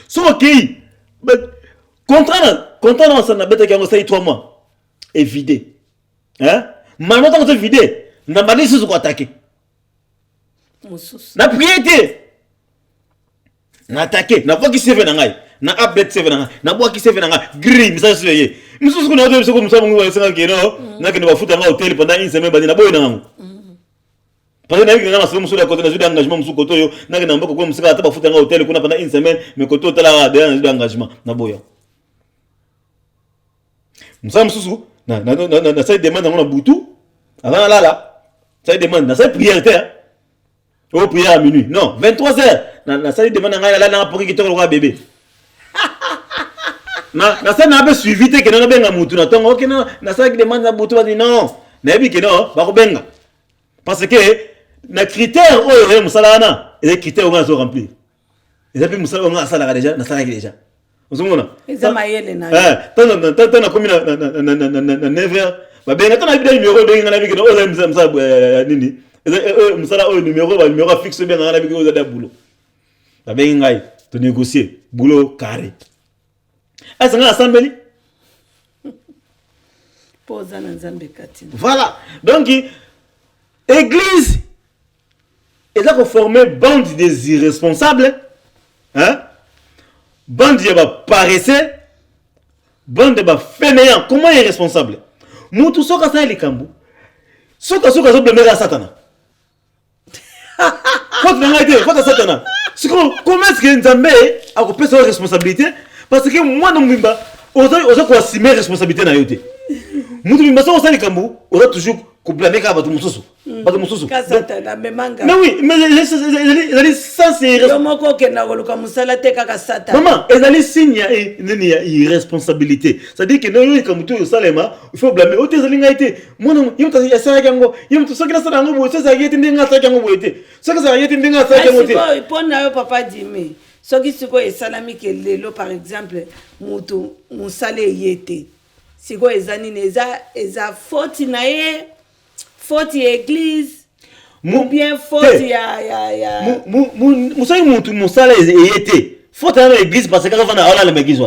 so okay contrat ça na beta ki yango sai 3 mois et vidé hein maintenant tant que c'est vidé na bani susu ko attaquer na prier na attaquer na fois qui se fait na ngai na update se fait na ngai na bois qui se fait na ngai gris misa se fait misusu ko na auto ko musa mungu senga keno na kene bafuta nga hotel pendant une semaine badina boy na ngango parce que na yiki na masomo musu da côté na juda engagement musu koto yo na kene mboko ko musika ata bafuta nga hotel kuna pendant une semaine mais koto tala de na engagement na boyo musa mususu na sai demande ngona butu avant là ça demande na ça prière au prière à minuit non 23h na ça demande nga là pour qui toko bébé na ça na be suivi te que na benga mutu na tongo que na ça demande na butu ba non na bi que non ba ko benga parce que na critère o musala na les critères on a remplir et puis musala on a ça là déjà na ça déjà ozomona ezamayele na tant na komi na 9h ba benga tana bi numéro de ngana bi que o msa nini musala o numéro fixe bien ngana bi que o da boulot ba benga ngai to négocier boulot carré est-ce que assemblée posa na nzambe katina voilà donc église est là pour former bande des irresponsables hein bande de paresseux bande de fainéants comment irresponsable mutu soka sa likambu soka so blâmer Satana faut na ngait faut Satana c'est comment est-ce que nzambe a coupé sa responsabilité parce que moi non mimba oza ko assumer responsabilité na yote mutu mimba so sa likambu oza toujours ko blâmer ka batu mususu ka Satana memanga mais oui mais ils ça c'est yomoko ke na koluka musala te kaka Satana maman ezali signe ya irresponsabilité c'est-à-dire que nous comme tout salema il faut blâmer ote ezali ngaite mona yimta ya sa yango yimta so kila sana ngo so sa yete ndinga sa yango boete so ka sa yete ndinga sa yango boete pona yo papa Jimmy soki siko esalami ke lelo par exemple mutu musale yete siko ezani eza faute na ye faute église ou bien faute ya musai mutu musale yete faute na église parce que quand on a la église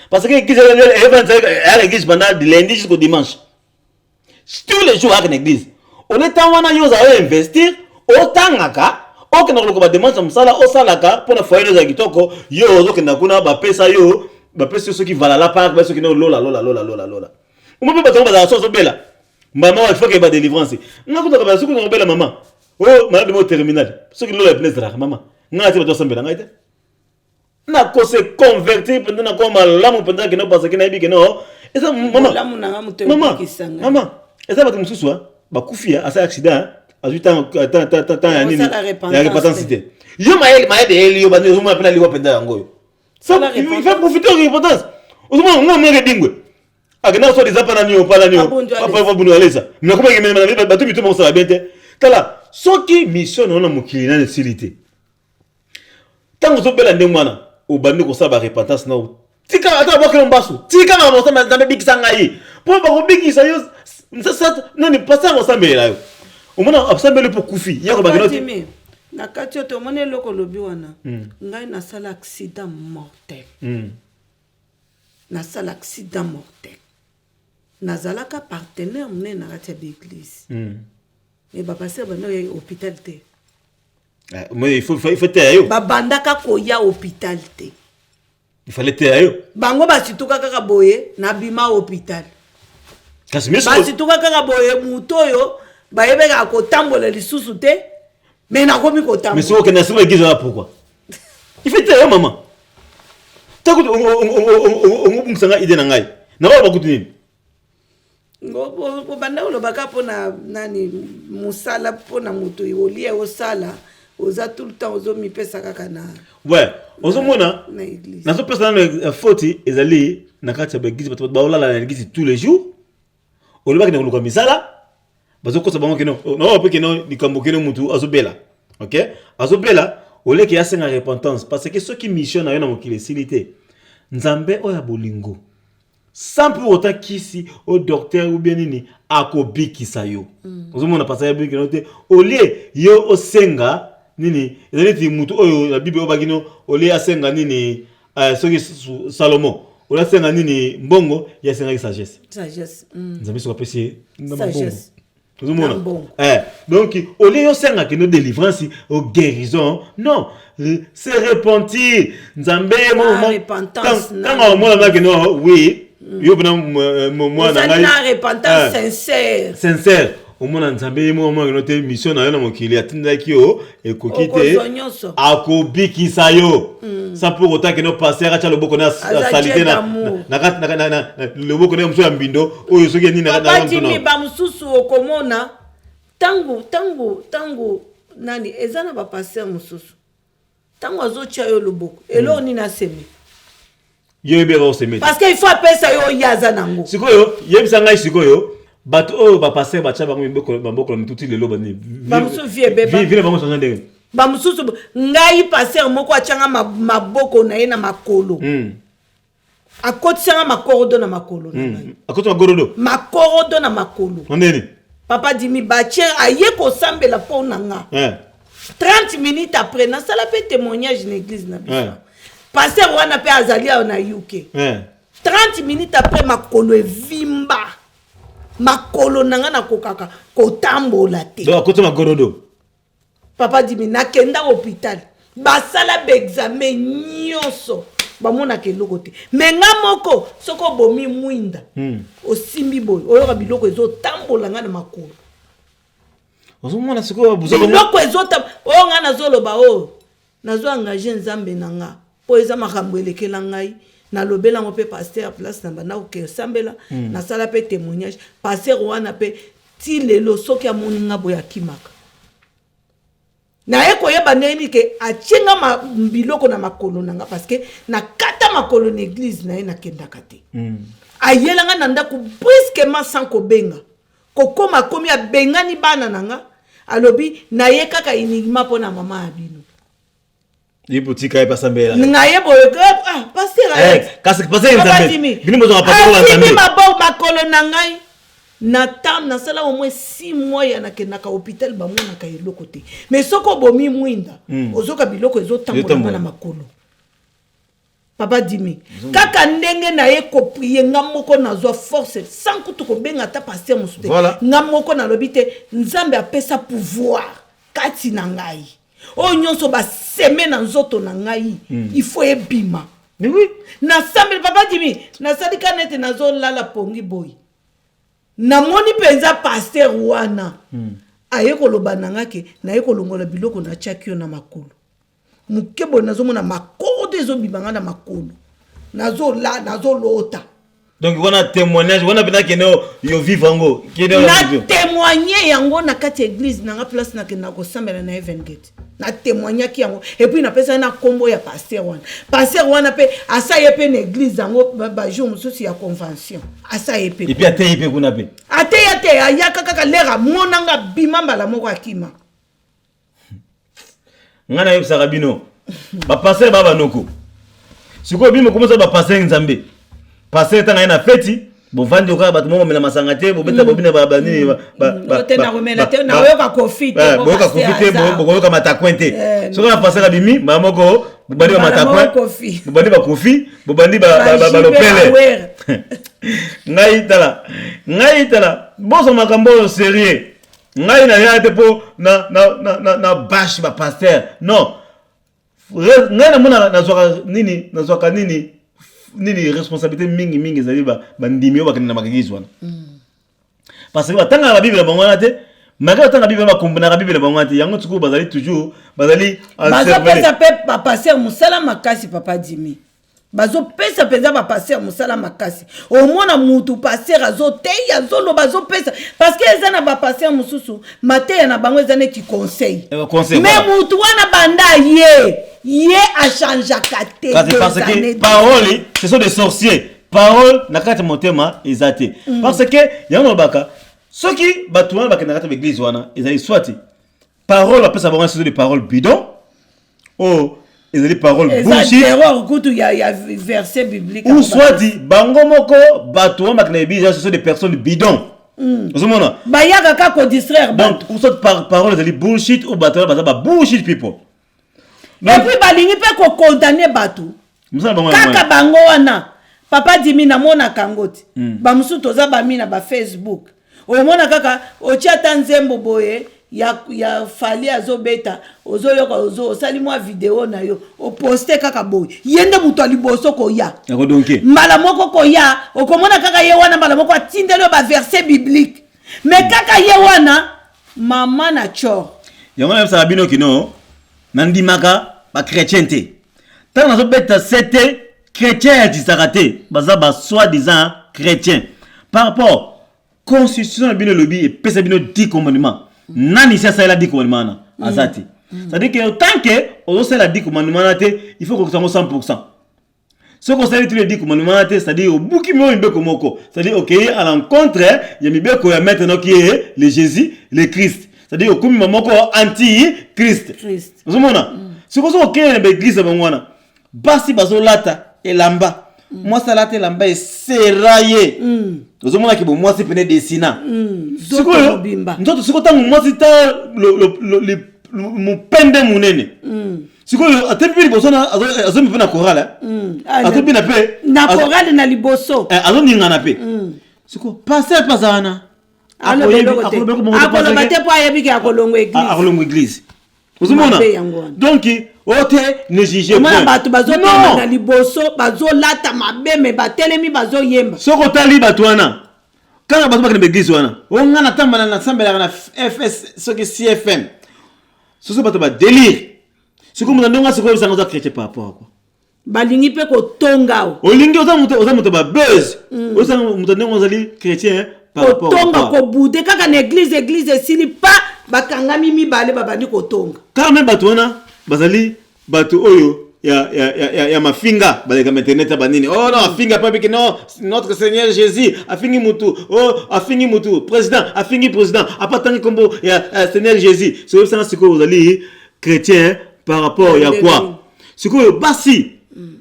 parce que l'église est l'église pendant de lundi jusqu'au dimanche tous les jours à l'église on est en wana yo za investir otangaka okena koloba demande musala osalaka pona foyer za kitoko yo ozokenda kuna ba pesa yo ceux qui valent la part ceux qui no lola on peut pas tomber dans la sauce bella maman il faut que ba délivrance ngakuta ba suku no bella maman oh malade mo terminal ceux qui lola plaisir maman ngati ba to sambela ngaite na ko se convertir pendant na ko malamu pendant que no parce que na bi que no esa maman maman esa ba mususu ba kufia asa accident ajuta ya nini ya repentance cité yo mael de elio ba no pena liwa penda yango ça il faut profiter de repentance ozuma ngomwe dingwe agena so des apana ni opala ni papa bunu alesa mnakuba ngeme batu bitu mo sala bente kala soki mission na mokili na silité tango so bela ndemwana obandi ko sala repentance na tika ata bokelo mbasu tika na mo sala na bikisa ngai po ba ko bikisa yo ça nani pasa ko sambela yo omona absambele pour kufi yako ba kino na kati to mone loko lobi wana ngai na sala accident mortel na sala accident mortel nazalaka partenaire mne na kati ya l'église et ba passer ba no ya hôpital te mais il faut te yo ba bandaka ko ya hôpital te il fallait te yo bango ba situka kaka boye na bima hôpital kasi mais ba situka kaka boye mutoyo ba yebeka ko tambola lisusu te mais na komi ko tambola mais c'est que na sima église là pourquoi il fait te yo maman takuto on sanga ide na ngai na ba kutu nini banda olobaka mpona nani mosala mpona moto olie osala oza tout le temps ozomipesa kaka na ouais ozomona na église nazopesa nano faute ezali na kati ya baeglise bato baolala na église tous les jours olobaki na koluka misala bazokosa bango keno na pe keno likambo keno mutu azobela ok azobela oleki asenga repentance parce que ceux qui missionnent na mokili silité nzambe oya bolingo sans pour autant kisi au docteur ou bien nini akobikisa yo ozomona pasa ya bikino te olie yo osenga nini ezali mutu oyo na bible obagino olie asenga nini soki Salomo olie asenga nini mbongo ya senga sagesse nzambe so apesi sagesse donc au lieu de que nos délivrances aux guérisons non c'est repentir nzambe repentance quand on m'a que non oui yo bana moi na repentance sincère au moins nzambe moi noté mission na yo mokili atindaki yo ekokite akobikisa yo sans pour autant que nos pasteurs acha loboko na salité na loboko na mso ya mbindo oyo soki ni na na ba mususu okomona tango nani ezana ba pasteur mususu tango azocha yo loboko elo ni na semi yo be ba semi parce que il faut apesa yo yaza nango sikoyo yebisa ngai sikoyo bato oyo ba pasteur ba cha ba mboko na mituti lelo bani ba mususu vie beba vie bango sanga ndenge ba mususu ngai pasteur moko achanga maboko na ye na makolo akotisanga makorodo na makolo na ngai akoti makorodo na makolo ndeni papa dimi bache aye ko sambela po na nga 30 minutes après na sala pe témoignage na église na biso pasteur wana pe azalia na UK 30 minutes après makolo evimba makolo nanga na kokaka kotambola te donc akoti makorodo papa dimi nakenda hôpital basala ba examen nyonso bamona ke loko te menga moko soko bomi mwinda osimbi boy oyo biloko ezotambola nga na makolo ozomona siko biloko ezotambola oyo nga nazoloba oyo nazo engage nzambe na nga po eza makambo elekela ngai nalobela ngo pe pasteur place na bana ko sambela nasala pe témoignage pasteur wana pe ti lelo soki amoni nga boya kimaka na eko yeba neni ke achenga biloko na makolo nanga parce que na kata makolo na église na ye na kenda kate ayela nga na ndako brusquement sans ko benga kokoma komi abengani bana nanga alobi na ye kaka inigma pona mama ya bino ipotika epasambela nga ye boye pasteur kasi pasteur nzambe bino mozo apatola nzambe makolo na ngai na tam na sala au moins 6 mois ya nakendaka hôpital bamonaka eloko te mais soko bomi mwinda ozoka biloko ezotambola na makolo papa dimi kaka ndenge na ye koprie nga moko nazwa force sans kutu kobenga ta pasteur musute nga moko na lobi te nzambe apesa pouvoir kati na ngai o nyonso ba seme na nzoto na ngai il faut ebima oui na sambe papa dimi na sadika nete nazo lala pongi boy na moni penza pasteur wana aye koloba nanga ke na ye kolongola biloko na chakio na makolo mukebo nazo mona makolo dezo bibanga na makolo nazo lota donc wana témoignage wana bina keno yo vivango keno na témoigner yango na kati église nanga place na kena ko sambela na Heaven Gate na témoigner ki yango et puis na pesa na kombo ya pasteur wana pe asa yepe na église yango ba jour mususu ya convention asa yepe et puis ate kuna pe ate ya kaka lera monanga bima mbala moko akima ngana yebisa bino ba pasteur baba noko siko bimo komosa ba pasteur nzambe passer tanga na feti bo vandi oka bato mo mela masanga te bo beta bo bina ba nini ba te na remela te na yoka kofi te bo ka kofi te bo yoka matakwente so na passer la bimi ba moko bo bandi ba matakwe bo bandi ba kofi bo bandi ba lopele ngai tala bo so makambo sérieux ngai na ya te po na bash ba pasteur non ngai na mona na zoka nini responsabilité mingi zali ba ndimi ba kana makigizwa wana parce que batanga la bible bangwana te malgré tanga bible ba kombona la bible bangwana te yango tuku bazali toujours bazali pesa pe passer musala makasi papa dimi bazo pesa penza ba passer musala makasi omona mutu passer azote azolo bazo pesa parce que eza na ba passer mususu mateya na bango eza neti conseil mais mutu wana banda ye a changé kate parce que parole ce sont des sorciers parole na kati motema ezate parce que yango baka soki batu wana bakenda kati l'église wana ezali swati parole apesa bango ce sont des paroles bidon oh ils ont des paroles bullshit il y a verset biblique ou soit dit bango moko bato makna bija ce sont des personnes bidons ozomona ba yaka ka ko distraire donc ou soit parole de bullshit ou bato ba bullshit people et puis balingi pe ko condamner bato kaka bango wana papa dimi na mona kangoti ba musu toza ba mina ba Facebook o mona kaka o chata nzembo boye ya fali azobeta ozoyoka osali mwa video na yo o poster kaka boy yende mutu aliboso ko ya yako donke mbala moko ko ya okomona kaka ye wana mbala moko atindelo ba verset biblique mais kaka ye wana mama na chor yango na sa bino kino nandimaka ba chrétienté tant azobeta c'était chrétien disarate baza ba soi-disant chrétien par rapport constitution bino lobi et pesa bino 10 commandements nani sasa ela 10 commandements azati c'est-à-dire que tant que on sait la 10 commandements il faut que ça soit 100%. Ce qu'on sait tous les 10 commandements c'est-à-dire au bout qui me imbe komoko c'est-à-dire OK à l'encontre il y a mibeko ya maintenant qui est le Jésus le Christ c'est-à-dire au kumi mamoko anti Christ vous mona ce qu'on sait OK l'église bangwana basi bazolata elamba moi salate elamba est serraillé ozomona ki bo moi c'est pene desina zoto bimba ndoto siko tangu moi c'est le mupende munene siko atepi bosona azomi na chorale atepi na pe na chorale na liboso azoninga na pe siko passer pasana akolo bate po ayebi ki akolongo église ozomona donc ote ne jugez pas bato bazo na liboso bazo lata mabeme batelemi bazo yemba soko tali bato wana kana bato bakene église wana onga na tamba na sambela na FS soki CFM soso bato ba délire soko mutandonga soko bisanga za chrétien par rapport quoi balingi pe ko tongao olingi oza muto ba buzz oza mutandonga zali chrétien par rapport tonga ko bude kaka na église sili pa bakangami mibale babandi ko tonga kama bato wana bazali bato oyo ya mafinga baleka internet banini oh non afinga pas que non notre Seigneur Jésus afingi mutu oh afingi mutu président afingi président apatangi kombo ya Seigneur Jésus c'est ça siko bazali chrétien par rapport ya quoi siko basi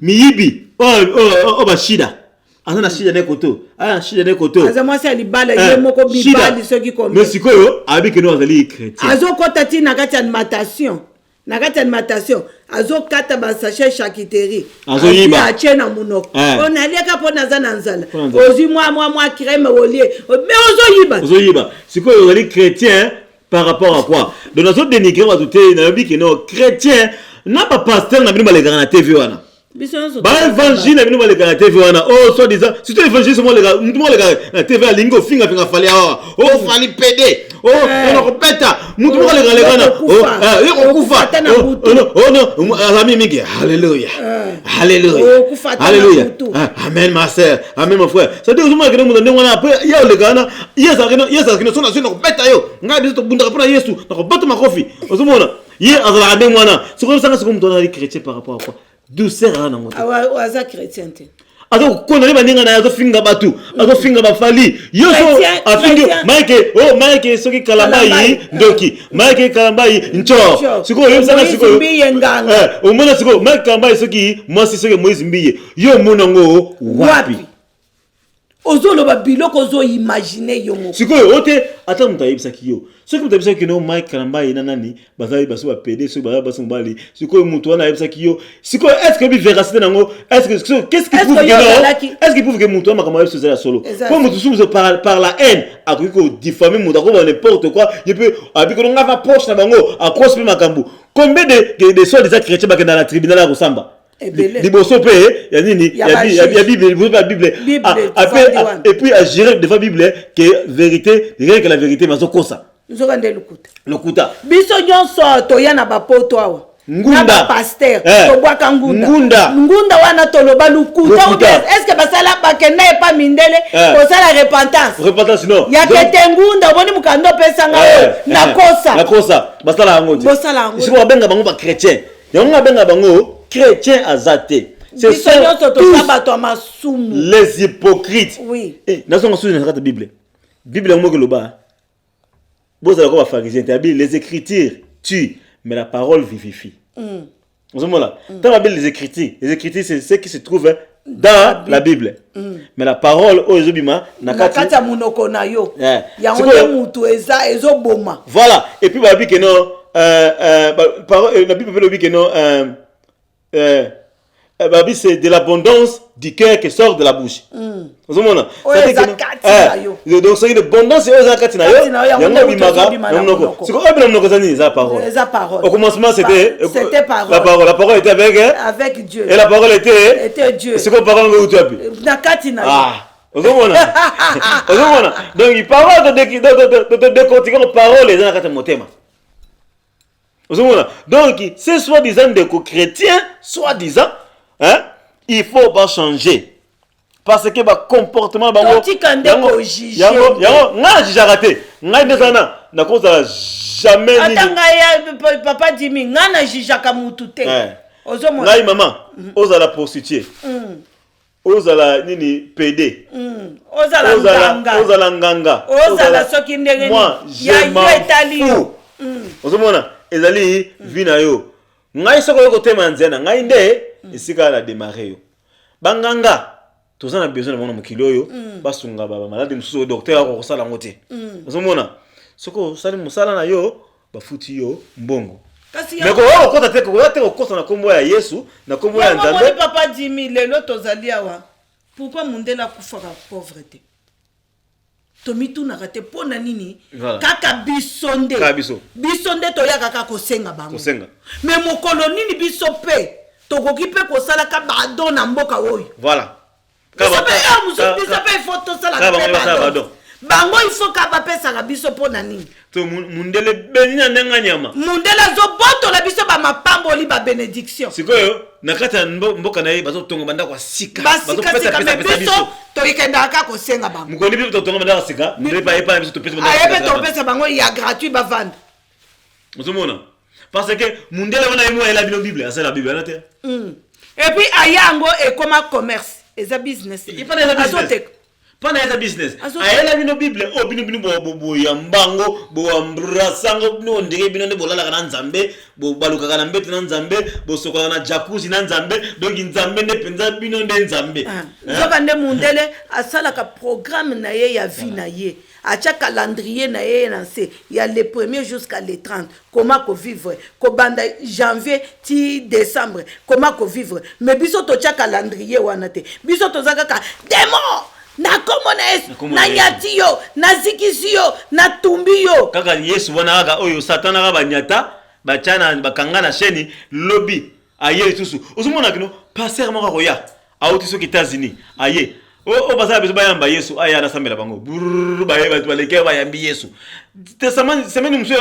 miyibi oh bashida azana shida ne koto shida ne koto azama sa libala ye moko bibali soki comme mais siko yo abi que nous bazali chrétien azokota ti na kati animation nakati animation azokata ba sachet charcuterie azoyiba atie na munoko on aliaka po naza na nzala ozi moi crème olie mais ozoyiba siko yo ali chrétien par rapport à quoi donc nazo dénigrer wa tout na bi que non chrétien na pas pasteur na bino baleka na TV wana ba évangile na bino baleka na TV wana oh soit disant surtout évangile c'est moi les TV a lingo finga fali oh fali pédé oh on répète mutu moko lega na oh kufa oh non ami mingi alléluia amen ma sœur amen mon frère ça dit ozuma que mutu ndengona après ya lega na yesa que sona sona répète yo ngabi to bunda pour Yesu na répète makofi ozumona ye azala ndengona siko sanga siko mutu na chrétien par rapport à quoi douceur na mutu aza chrétien te azo kona liba ninga na azo finga batu azo finga bafali yoso afingi Mike soki kalambai ndoki Mike kalambai ncho siko yo sana siko omona siko Mike kalambai soki mwasi soki Moïse Mbiye yo monango wapi ozolo ba biloko zo imaginer yo mo siko yo ote ata mutayibisa kiyo soki mutayibisa kino Mike kalambai na nani bazali baso ba PD soki bazali baso mbali siko mutu wana yibisa kiyo siko est-ce que bi véracité nango qu'est-ce qui prouve que non est-ce qu'il prouve que mutu ama kama yibisa la solo comme mutu sous par la haine a cru que diffamer mutu ko n'importe quoi il peut abiko nga va poche na bango a cross pe makambu combien de soi des chrétiens bakenda na tribunal ya Kosamba liboso pe ya nini ya Bible et puis à gérer devant Bible que vérité rien que la vérité mazokosa nzokande lukuta lokuta biso nyonso toya na bapoto awa ngunda pasteur to bwaka ngunda wana toloba lukuta ou bien est-ce que basala bakenda e pas mindele ko sala repentance non ya kete ngunda boni mukando pesa nga nakosa basala ngo siko benga bango ba chrétien yango benga bango chrétien azate c'est ça les hypocrites oui nazo ngosu na la Bible ngo ke loba bozala ko ba pharisiens les écritures tuent mais la parole vivifie. Vous voyez là, dans la Bible les écritures c'est ce qui se trouve dans la Bible. Mais la parole ozobima nakati ya munoko na yo. Ya onde mutu ezoboma. Voilà, et puis ba bi que non parole la Bible veut dire que non c'est de l'abondance du cœur qui sort de la bouche. Vous voyez là, donc c'est une abondance c'est zakati na yo. Yango bimaga c'est quoi abonoko zani za parole. Au commencement c'était parole. La parole était avec Dieu. Et la parole était Dieu. C'est quoi parole ngo tu appelles? Nakati na yo. Vous voyez là. Donc il parle de décortiquer les paroles les zakati motema. Vous voyez là. Donc c'est soi-disant des chrétiens, soi-disant hein, il faut pas changer parce que ba comportement bango yango nga jaraté nga ndezana na koza jamais ni atanga ya papa Jimmy nga na jijaka mutu te ozomona ngai maman ozala prostituée ozala nini PD ozala nganga ozala soki ndenge ya etali ozomona ezali vina yo ngai soko yo kotema nzena ngai nde esika la démarrer yo banganga tozana besoin de mona mokilo yo basunga baba malade mususu docteur ko sala ngote ozomona soko sali musala na yo bafuti yo mbongo mais ko kota te ko kosa na kombo ya Yesu na kombo ya Nzambe papa Jimmy lelo tozali awa pourquoi mundela kufaka pauvreté tomitu na kate pona nini kaka bisonde to ya kaka kosenga bango mais mokolo nini biso pe tokoki pe kosala ka badon na mboka oyo voilà bango il faut ka bapesa biso pona nini to mundele benya ndenga nyama mundela zo boto la biso ba mapamboli ba bénédiction sikoyo nakata mboka na ye bazo tonga banda kwa sika bazo pesa biso to ikenda ka kosenga bango mukoni biso to tonga banda kwa sika ndele pa epa biso to pesa banda ayebe to pesa bango ya gratuit ba vendre uzomona parce que mundele wana yemo ela bino Bible asa la Bible na te et puis ayango e comme commerce eza business il pas de business pana eza business ayela bino Bible o bino bo yambango bo ambrasango bino ndenge bino ne bolala kana Nzambe bo baluka kana mbete na Nzambe bo sokola na jacuzzi na Nzambe donc Nzambe ne penza bino nde Nzambe zoka nde mundele asala ka programme na ye ya vie na ye acha calendrier na ye na se ya le 1er jusqu'à le 30 comment ko vivre ko banda janvier ti décembre comment ko vivre mais biso to cha calendrier wana te biso to zaka ka démon na komo na nyati yo na zikisi yo na tumbi yo kaka Yesu wana kaka oyo satana ka banyata bachana bakanga na chaîne lobby aye tusu ozomona kino passer moko koya auti so États-Unis aye o basala biso bayamba Yesu aya na sambela bango baye batu baleke bayambi Yesu te semaine monsieur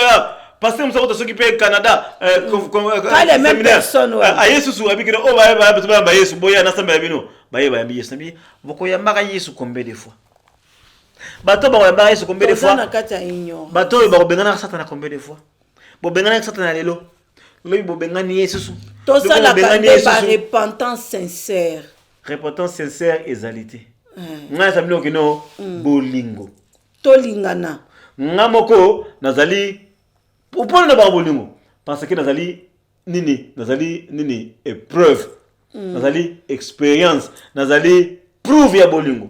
pasteur musa soki pe Canada les mêmes personnes Yesu su abikira o baye batu bayamba Yesu boya na sambela bino baye bayambi Yesu nabi boko yambaka Yesu combien de fois bato ba yambaka Yesu combien de fois bato ba bengana satana combien de fois bo bengana satana lelo bo bengani Yesu to ça la repentance sincère ezalité nga sabino kino bolingo tolingana nga moko nazali upona ba bolingo parce que nazali nini épreuve nazali expérience nazali prove ya bolingo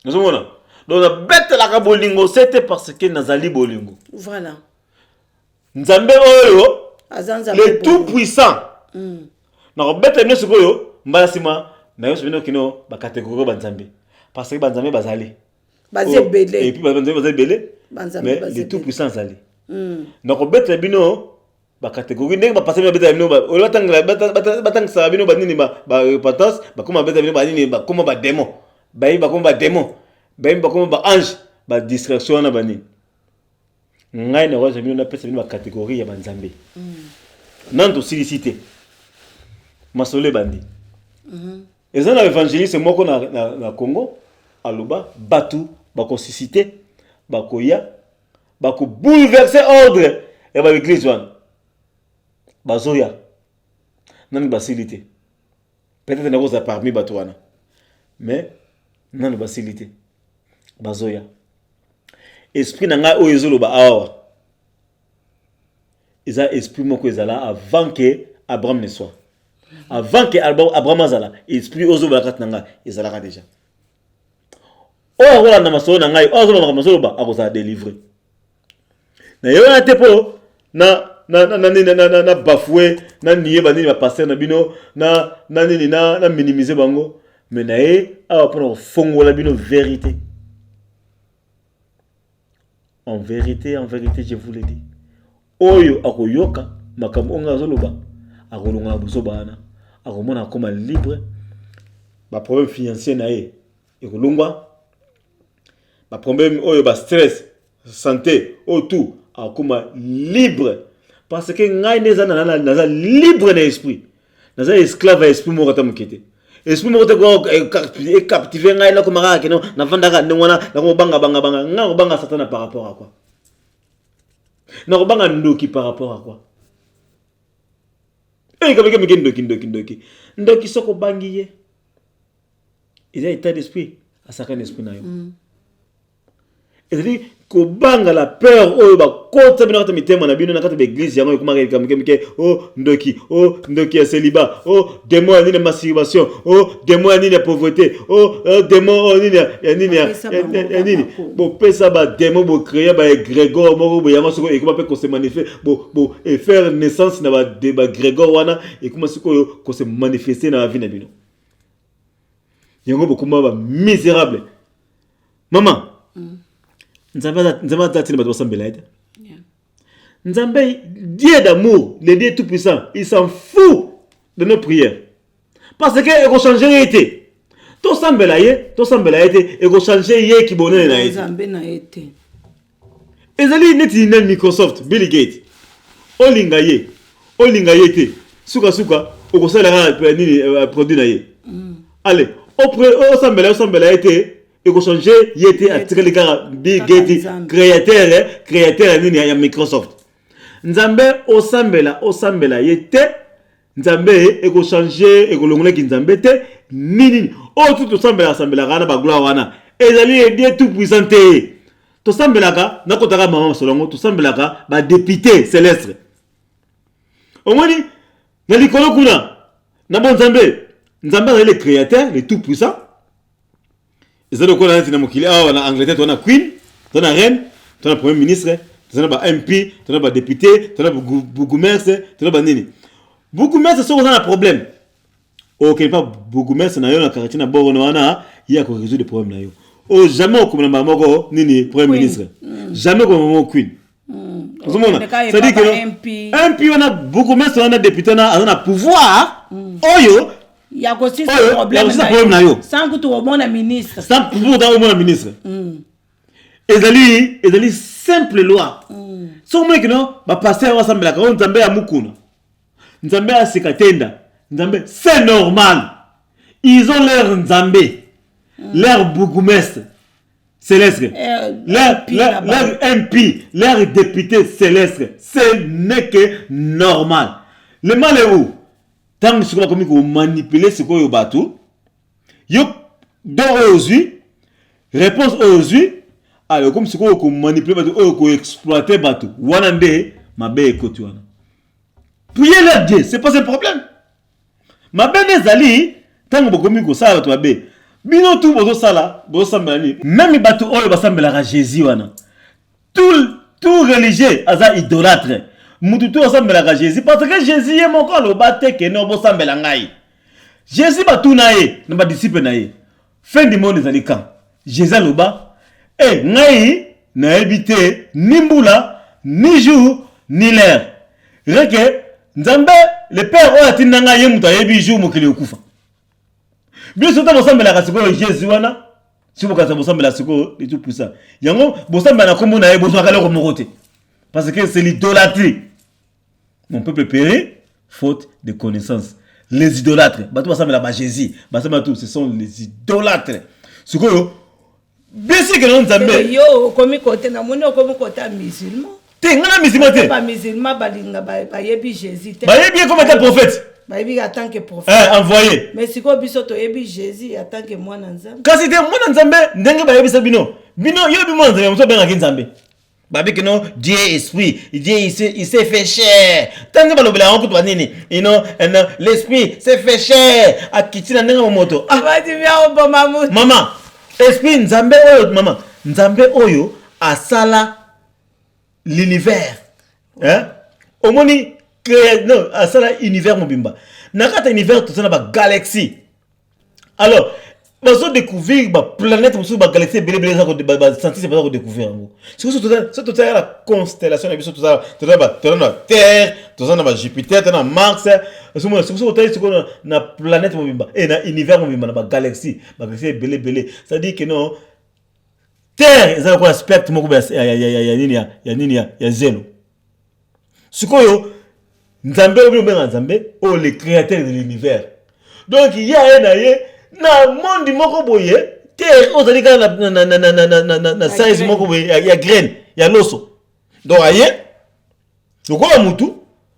nazomona donc na bête la ka bolingo c'était parce que nazali bolingo voilà Nzambe oyo le tout puissant na bête ne sikoyo mbala sima na yo sobino kino ba catégorie ba Nzambe parce que ba Nzambe bazali belé et puis ba Nzambe bazali belé mais le tout puissant zali na ko bête bino ba catégorie ndenge ba passer ba bête bino ba o batang sa bino ba nini ba patas ba koma bête bino ba nini ba koma ba démon ba koma ba démon ba koma ba ange ba distraction na ba nini ngai na roza bino na pesa bino ba catégorie ya ba Nzambe Nanto silicité. Masole bandi. Et ça, l'évangéliste, moi, na Congo, aloba, batu, bako suscité, bako ya, bako bouleverser ordre, et ba l'église, bazoya. Nan basilité. Peut-être n'a pas parmi batouana. Mais, nan basilité. Bazoya. Esprit n'a o ezolo ba awa. Ils ont esprit moko ezala avant que Abraham ne soit. Avant que Abraham azala, esprit ozo ba kat nanga ezala déjà. O wala na masolo na ngai, ozo ba masolo ba akoza délivrer. Na yo na tepo na bafoué na nié ba nini ba passer na bino na nini na minimiser bango, mais na e a pour fongola bino vérité. En vérité, je vous le dis. Oyo akoyoka makambo onga zoloba akolonga buso bana akomona koma libre ba problème financier na e ekolongwa ba problème oyo ba stress santé o tout akoma libre parce que ngai neza na libre na esprit naza esclave à esprit moko tamukete esprit moko te captiver ngai na komaka keno na vandaka ndengwana na ko banga nga ko banga satana par rapport à quoi? Na robanga ndoki par rapport à quoi? Eh kabeke ndoki. Ndoki soko bangiye. Il y a état d'esprit à chacun esprit na yo. Et ko banga la peur oyo ba kota bino kata mitema na bino na kata l'église yango ekoma kamike ndoki ya célibat démon ni masturbation démon ni pauvreté démon ni bo pesa ba démon bo créer ba grégor moko bo yango soko ekoma pe ko se manifester bo et faire naissance na ba grégor wana ekoma soko ko se manifester na vie na bino yango bo kuma ba misérable maman Nzamba tatine bato basambela ete. Nzambe, Dieu d'amour, le Dieu tout-puissant, il s'en fout de nos prières. Parce que il va changer été. To sambela ete, il va changer yé ki bonne na ete. Nzambe na ete. Ezali neti na Microsoft, Bill Gates. Olinga ye te. Suka, o sala nini produit na ye. Allez, o sambela ete. Il faut changer, il était à tirer les gars, Bill Gates, créateur ya Microsoft. Nzambe osambela yete, Nzambe il faut changer, il faut l'ongler qui Nzambe te, nini. Tout osambela rana ba gloire wana. Ezali Dieu tout puissant te. To sambela ka, na kotaka maman solongo, to sambela ka ba député céleste. Omoni, na likolo kuna, na bon Nzambe est le créateur, le tout puissant. Et ça, donc, on a en Angleterre, on a Queen, on a Reine, on a Premier ministre, on a MP, on a député, on a Bourgmestre, on a Nini. Bourgmestre, c'est un problème. Ok, pas Bourgmestre, on a quartier, on a il y a résoudre des problèmes. Oh, jamais on a maman, Nini, Premier ministre. Jamais on a Queen. Ça dit que MP, on a Bourgmestre, on a député, on a pouvoir. Oyo. Il y a aussi ce problème. Sans que tu aies un ministre. Sans pouvoir d'avoir un ministre. Ezali simple loi. So mec non, ba passer ensemble la grande Nzambe ya mukuna. Nzambe ya sekatenda. Nzambe c'est normal. Ils ont leur Nzambe. Leur bourgmestre céleste. Leur MP, leur député céleste. Ce n'est que normal. Le mal est où? Tant que tu as manipuler ce qu'on a battu, yo aujourd'hui réponse aujourd'hui alors comme ce qu'on manipuler battu qu'on exploiter battu wanande ma be écoute wana prier le Dieu c'est pas un problème ma be nezali tant que bokomi ko sala to be bino tout bozo sala bozo sambelani même battu oyo basambela Jésus wana tout religieux aza idolâtre. Mututu osambela Jésus parce que Jésus est mon corps le batte que no bosambela ngai. Jésus batuna ye na ba disciple na ye. Fin du monde ezali quand Jésus loba ngai na ebité ni mbula ni jour ni l'heure. Reke Nzambe le père oya tinda ngai ye muta yebi jour mokili okufa. Bien sûr bosambela siko Jésus wana si bokaza bosambela siko et tout pour ça. Yango bosambela kombo na ye bozwa kala ko mokote. Parce que c'est l'idolâtrie. Mon peuple périt faute de connaissance. Les idolâtres, Jésus, ce sont les idolâtres. Ce que bien sûr que nous sommes yo comme côté na moni comme côté musulman. T'es ngana musulman te. Pas musulman balinga ba yebi Jésus. Ba yebi comme étant prophète. Ba yebi en tant que prophète. Envoyé. Mais si ko biso to yebi Jésus en tant que mwana nzambe. Kasi te mwana nzambe ndenge ba yebi sabino. Bino yo bi mwana nzambe so benga kinzambe. Babi que non, Dieu est esprit, Dieu il s'est fait chair. Tant que balobela en kutu nini, l'esprit s'est fait chair. Akitina nenga moto. Ah, va dire bien au maman. Maman, esprit nzambe oyo maman, nzambe oyo asala l'univers. Hein? Omoni créé non, asala univers mobimba. Nakata univers tout ça ba galaxie. Alors bazo découvrir ba planète musu ba galaxie belé ça ba sentir c'est pas ko découvrir ngo c'est tout ça la constellation et tout ça na terre tout ça na ba Jupiter na Mars c'est ko na planète mobimba et na univers mobimba na ba galaxie belé ça dit que non terre ça ko aspect moko ya zéro sikoyo nzambe obi benga nzambe o le créateur de l'univers donc il y a na monde moko boye terre ozali ka na size moko boye ya graine ya loso donc aye lokola mutu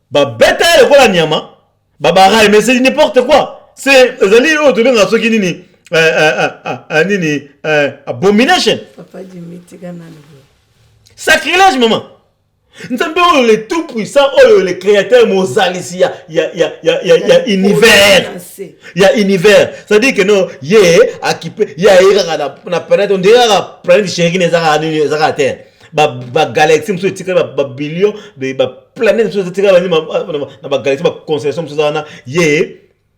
ba beta lokola nyama ba barai mais c'est n'importe quoi c'est ezali o to benga soki nini nini abomination papa du mitiga na le sacrilège maman nzambe oyo le tout puissant oyo le créateur mozalisi ya univers ya univers ça dit que non ye akipé ya ira na planète on dirait la planète chérie nezaka terre ba galaxie muso tika ba billion de ba planète muso tika na ba galaxie ba constellation muso na ye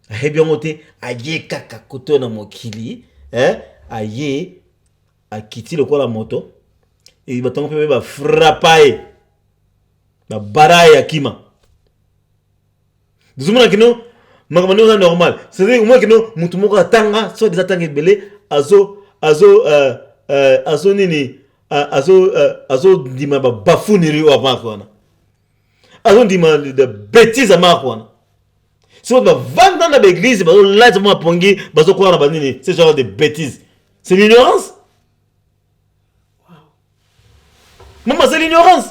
bien moté aye kaka koto na mokili aye akiti lokola moto et ba tongo pe ba frapper la baraille à Kima. Nous sommes là, makamano normal. C'est-à-dire, moi, que nous, mutumoko atanga, soit des atangs belé, azo nini, azo dima bafouniri ou avant. Azo dima de bêtises à marquana. Si on va vendre dans l'église, bazo là, c'est moi pongi, bazo quoi na banini, c'est genre de bêtises. C'est l'ignorance. Maman, c'est l'ignorance.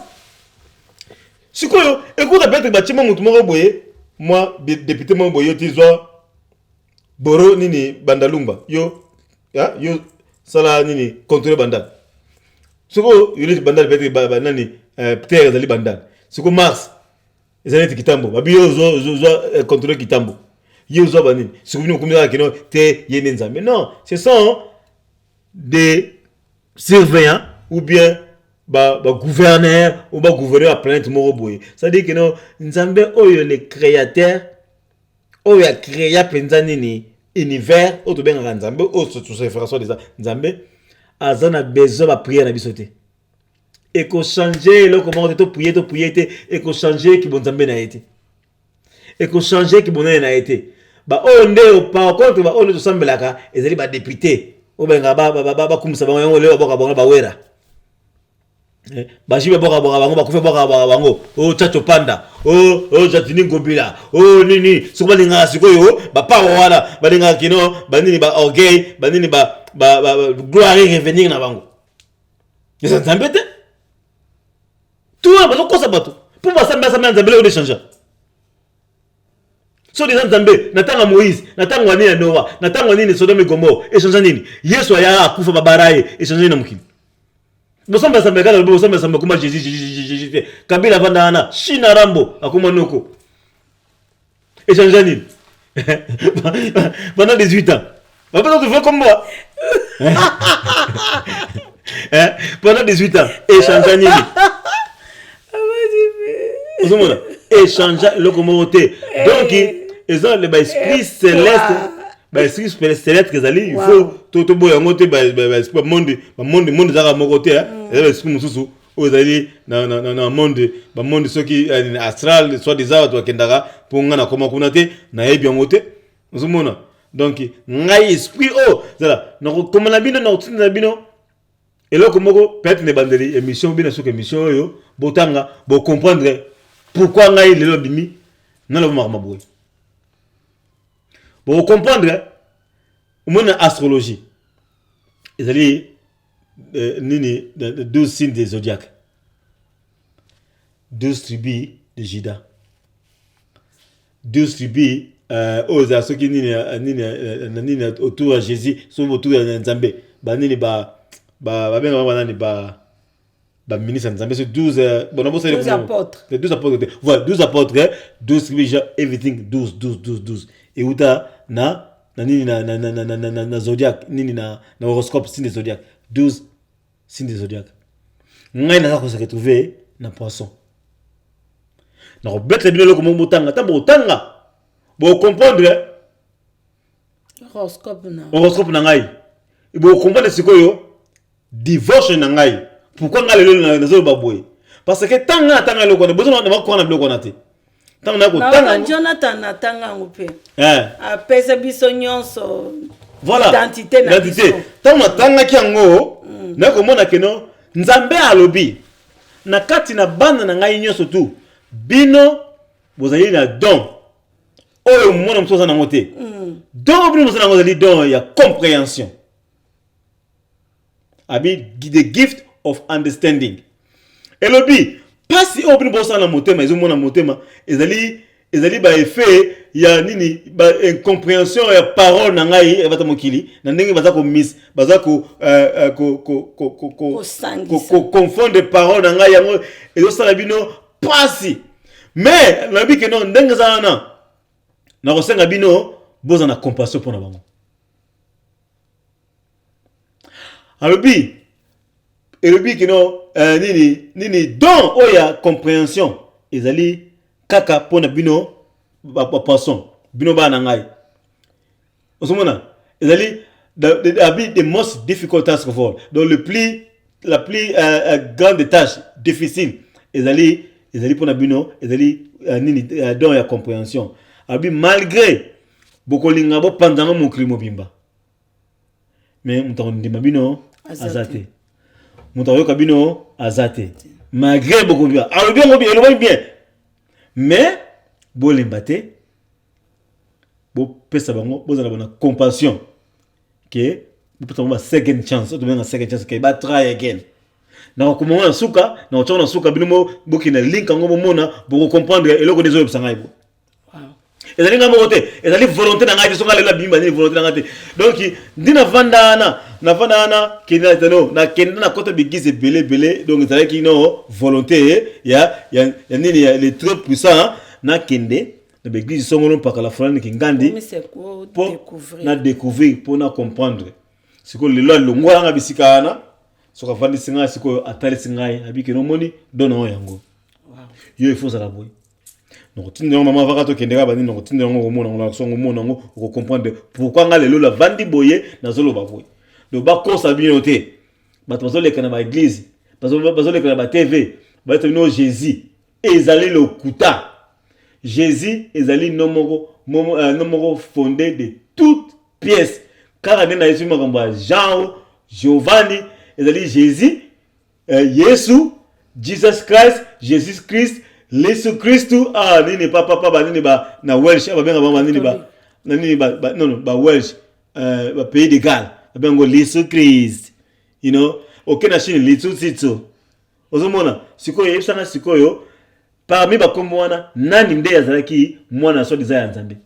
Sikoyo, écoute peut-être bâtiment mutumoko boye, moi député mon boye tizwa boro nini bandalumba. Yo sala nini contrôler bandal. Siko yule bandal peut-être nani terre zali bandal. Siko Mars ezali kitambo. Babi yo contrôler kitambo. Yo zo banini. Siko bino kumira kino te yene nzambe. Non, ce sont des surveillants ou bien gouverneur ou gouverneur à planète moroboye. Ça dit que non, nzambe oyo le créateur oyo a créé penzani ni univers o to benga nzambe o to se faire ça des nzambe azana besoin ba prière na bisoté. Et ko changer le comment to prier et ko changer ki bon nzambe na été. Et ko changer ki bon na été. Ba o nde par contre ba o to sambelaka ezali ba député o benga ba kumisa ba ngo le ba wera. Bajibe boka bango bakufe boka bango o chacho panda o jatini ngobila o nini sikuba linga sikoyo ba pa wala balinga kino banini ba orgueil banini ba gloire revenir na bango yesa nzambete tout ba ko sa bato pour ba samba nzambele o de changer so des nzambe natanga Moïse natanga nini Noah natanga nini Sodome et Gomorrhe et changer nini Yesu ya akufa babaraye et changer na mukili. Nous sommes comme Jésus. Kabila Vandana, China Rambo, Akuma Noko. Et Jean-Janine. Pendant 18 ans. Pendant tu fais comme moi. Pendant 18 ans. Et Jean-Janine. Et Jean-Janine, le communauté. Donc, ils ont l'esprit céleste. Bah si céleste que zali il faut tout boya ngote ba monde zaka mokote esprit mususu o zali na monde soki astral soit des autres kendaka pour ngana koma kuna te na yebi ngote nzumona donc ngai esprit zala na comme na bino na otina bino eloko moko peut-être ne bandeli émission bino soki émission yo botanga bo comprendre pourquoi ngai lelo bimi na lo makambo boye bon comprendre mon astrologie ezali nini 12 signes des zodiaques 12 tribus de Juda 12 tribus aux ceux qui nini autour de Jésus sont autour de Nzambe ba nini ba ministre Nzambe c'est 12 apôtres. Les 12 apôtres. Voilà, 12 apôtres, 12 tribus, everything 12. Et uta na zodiac, nini na horoscope signe des zodiac, 12 signes des zodiac. Ngai na ko se retrouver na poisson. Na ko betre bino loko motanga, tambo tanga. Bo comprendre horoscope na ngai. Et bo comprendre sikoyo divorce na ngai. Pourquoi ngai lelo na zo baboy? Parce que tanga loko na besoin na ko na loko na te. Tanga Jonathan na tanga ngope. Apesa biso nyonso. Voilà. Identité na biso. Tanga kiango na ko mona keno Nzambe alobi. Na kati na banda na ngai nyonso tu. Bino bozali na don. Oyo mona mtoza na ngote. Don bino mtoza na ngote don ya compréhension. Abi the gift of understanding. Elobi pasi obino bosa na motema ezo mona motema ezali ba effet ya nini ba incompréhension ya parole na ngai ebata mokili na ndenge baza ko miss baza ko confondre parole na ngai yango ezo sala bino pasi mais na bi que non ndenge za na ko senga bino boza na compassion pour na bango alobi elobi que non nini don oya compréhension ezali kaka pona bino ba poisson bino ba na ngai osomona ezali the most difficult task of all donc la plus grande tâche difficile ezali pona bino ezali nini don ya compréhension abi malgré bokolinga bo pandanga mokili mobimba mais mutako ndima bino azate mutako kabino azate malgré beaucoup bien alors bien mais bolemba te bo pesa bango bozala bona compassion que peut-être ba second chance to benga second chance que ba try again na ko mona suka na otona suka bino bokina link ngo mona bo comprendre eloko dezo yebsanga ibo ezali nga moko te ezali volonté na ngai songa lela bimba ni volonté na ngai te donc ndina vandana na vandana kina tano na kenda na kota bigize belé donc ezali ki no volonté ya nini ya les très puissants na kende na bigize songo no paka la fulani kingandi na découvrir pour na comprendre siko lelo longola nga bisikana soka vandi singa siko atali singa abiki no moni dono yango yo il faut ça la boy donc tinde maman va to kendeka bani donc tinde ngo mona ngo songo mona ngo ko comprendre pourquoi nga lelo la vandi boye na zolo ba boye do ba ko sabino te bato bazole kana ba église bazole kana ba TV ba tino Jésus ezali le kuta Jésus ezali nomoko fondé de toutes pièces car na Yesu makamba Jean Giovanni ezali Jésus Yesu Jesus Christ Yesu Christu nini papa nini ba na Welsh ba benga ba nini ba nini ba non ba Welsh ba pays de Galles ba bengo Yesu Christ you know okena shini litsutsu ozomona sikoyo yebsana sikoyo parmi ba komwana nani nde yazalaki mwana so desire Nzambe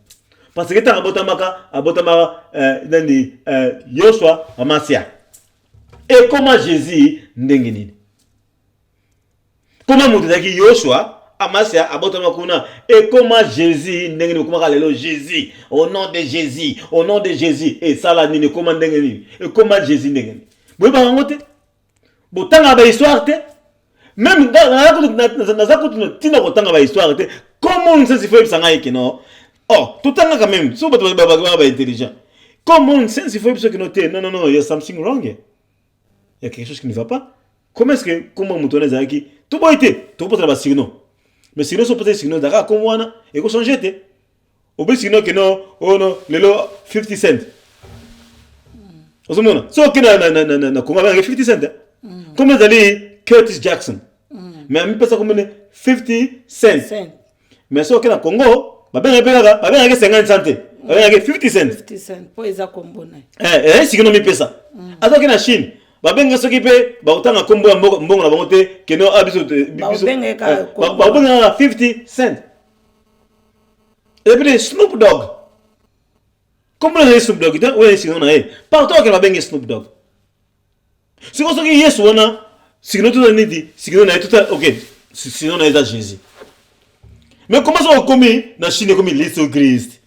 parce que ta abotamaka nani Yoshua Amasia et comment Jésus ndenge nini comment mutazaki Yoshua Amasia abotama kuna et comment Jésus ndenge ni kuma lelo Jésus au nom de Jésus et ça la nini comment ndenge ni et comment Jésus ndenge ni boy ba ngote botanga ba histoire te même na zakutu tina botanga ba histoire te comment on sait faut sanga ekino tout anga quand même so ba intelligent comment on sait faut que noter non il y a something wrong il y a quelque chose qui ne va pas comment est-ce que comment mutona zaki to boite to potra ba signal mais sinon so peut-être sinon daka comme wana et ko changer te obi sinon que non non lelo 50 cents ozomona so kina na ko ngaba 50 cents comme dali Curtis Jackson mais ami pesa comme 50 cents mais so kina Congo babengaki 50 cents babengaki 50 cents 50 cents po eza kombo na sikino mipesa azoki na Chine babengaki soki mpe bautanga kombo ya mbongo na bango te keno babengaka 50 cents et puis Snoop Dogg kombo na Snoop Dogg te oyo sikino na ye partout ke babengaki Snoop Dogg siko soki Yesu wana sikino tout nidi sikino na tout OK sikino na eza Jésus. Mais comment ça va comme dans Chine comme Jésus Christ?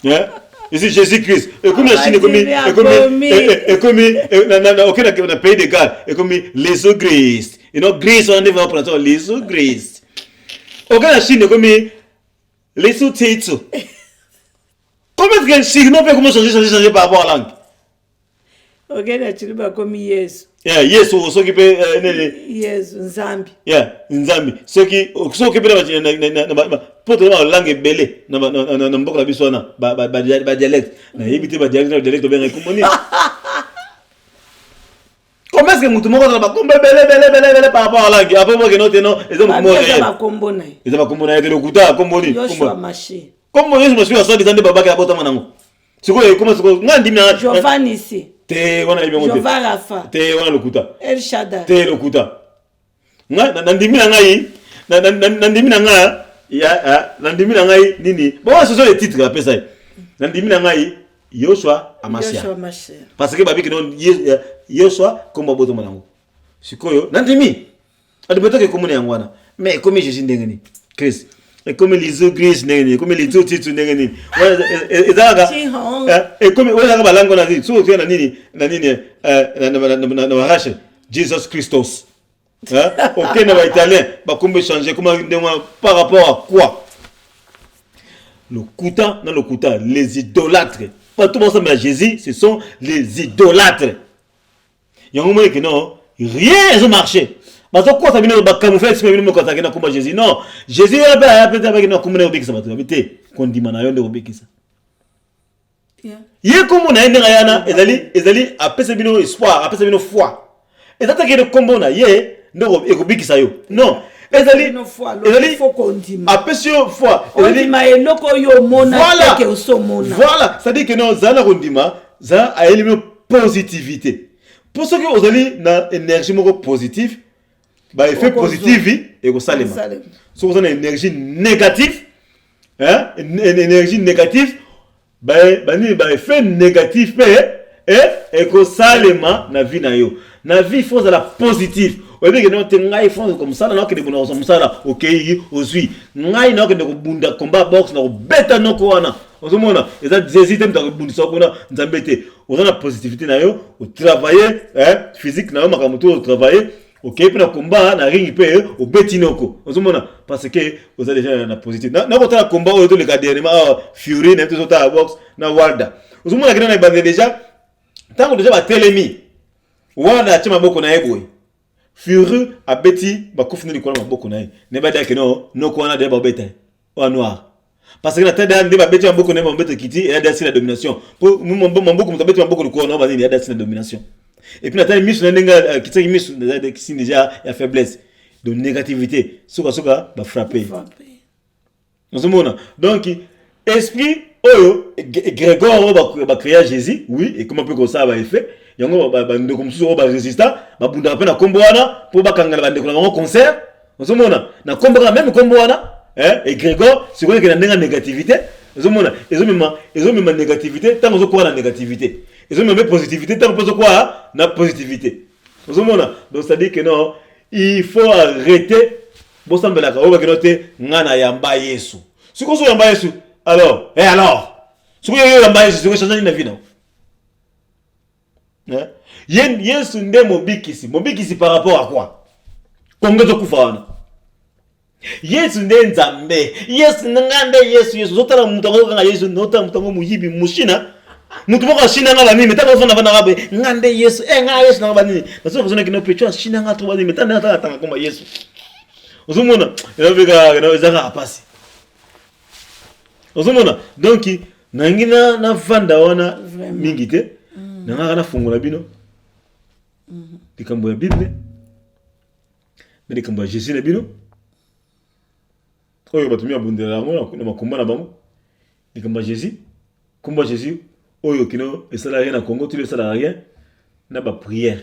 Hein? Ici Jésus-Christ. Et comme la Chine comme dans le pays de Galles et comme Jésus Christ. Et non Christ on va prendre Jésus Christ. OK la Chine comme Jésus Tito. Comment est-ce que Chine peut comment changer par rapport à la langue? OK la Chine va comme Yesu. Yes, so qui peut yes, Nzambi. Nzambi. Ce qui peut pour la langue belé na mboko la biso na ba dialecte. Na yebite ba dialecte bien comprendre. Comment est-ce que mutu moko na ba kombe belé par rapport à la langue? Après moi que non, ils ont mo réel. Ba kombo na. Ils ba kombo na de lokuta kombo ni. Yoshua Mashi. Comme moi je me suis assis dans des babaka la botama nango. Siko comment ngandi na Giovanni ici. Te wana libe ngote. Jova Rafa. Te wana lokuta. El Shaddai. Te lokuta. Na ndimi na ngai na ndimi na ngai ya na ndimi na ngai nini? Bon ce sont les titres après ça. Na ndimi na ngai Yoshua Amashia. Parce que babi que non Yoshua comme boto manango. Sikoyo na ndimi. Adibeto ke komune yangwana. Mais comme Jésus ndengeni. Chris. Et comme les autres Greece ndengeni, comme les autres titres ndengeni. Et comme wala ka lango na so tu na nini na rache Jesus Christos. Hein? OK na ba italien ba kombe changer comment par rapport à quoi? Le kuta, les idolâtres. Pas tout le monde à Jésus, ce sont les idolâtres. Il y a un moment que non, rien n'a marché. Parce que quoi ça vient de camoufler ce que nous quand na komba Jésus. Non, Jésus a peut-être avec nous comme obéki ça va te qu'on dit mana yonde obéki ça. Yé comme on a ende yana ezali apesa bino espoir, apesa bino foi. Et ça que kombo na yé ndo obéki ça yo. Non. Ezali faut qu'on dit apesio foi ezali ma eloko yo mona ke osomona voilà ça dit que non zala kondima za a éliminer positivité pour ce que ozali na énergie moko positive ba effet positif et ko salema so ozana énergie négative hein une énergie négative ba effet négatif et ko salema na vie na yo na vie faut la positive. Oui, mais non, tu n'as pas comme ça, non, que des bonheurs comme ça, ok, aussi. N'ai non que des bunda combat box, non, bêta non quoi, na. En ce moment, et ça, j'hésite à me bunda ça, qu'on a, d'embêter. On a la positivité, na yo, au travailler, hein, physique, na yo, makamuto, au travailler, ok, puis na combat, na ring, puis au betinoko. En ce moment, parce que vous avez déjà la positivité. Na quand on a combat, au tout le cas dernièrement, Fury, na tout autres à box, na Walda. En ce moment, la grande bande déjà, tant que déjà va télémi, Walda, tu m'as beaucoup na éboué. Fury a beti ba kufuna ni kona maboko naye ne ba dake no ko na de ba beta wa noir parce que na tanda ndi ba beti maboko na ba beta kiti et a la domination pour maboko mtabeti maboko ko na ba ni a la domination et puis na tanda misu na ndenga kitaki misu de qui déjà ya faiblesse de négativité soka ba frapper nous sommes donc esprit oyo Grégor ba créer Jésus oui et comment peut que ça va effet yango ba ndeko mususu ba résistant ba bunda pe na kombo wana po ba kangala ba ndeko na bango concert ozomona na kombo ka même kombo wana et Grégor c'est quoi que na ndenga négativité ozomona ezomema négativité tant ozo quoi na négativité ezomema positivité tant ozo quoi na positivité ozomona donc ça dit que non il faut arrêter bo sambela ka oba kenote ngana yamba Yesu siko so yamba Yesu alors siko yamba Yesu siko changer na vie na Yesu nde mobikisi par rapport à quoi? Kongezo kufana. Yesu nde nzambe. Yesu ngande Yesu zotala mutango kanga Yesu nota mutango muyibi mushina. Mutu moko shina ngaba nini metaka fana bana ngabe ngande Yesu nga Yesu ngaba nini. Naso kuzona kino pecho shina ngato bani metana tanga koma Yesu. Uzumona inabika inaweza apasi. Uzumona donc nangina na vanda wana mingite. Nanga na fungula bino likambo ya Bible mais likambo ya Jésus na bino oyo bato mi abundela yango na makomba na bango likambo Jésus komba Jésus oyo kino esala rien na Congo tu le sala rien na ba prière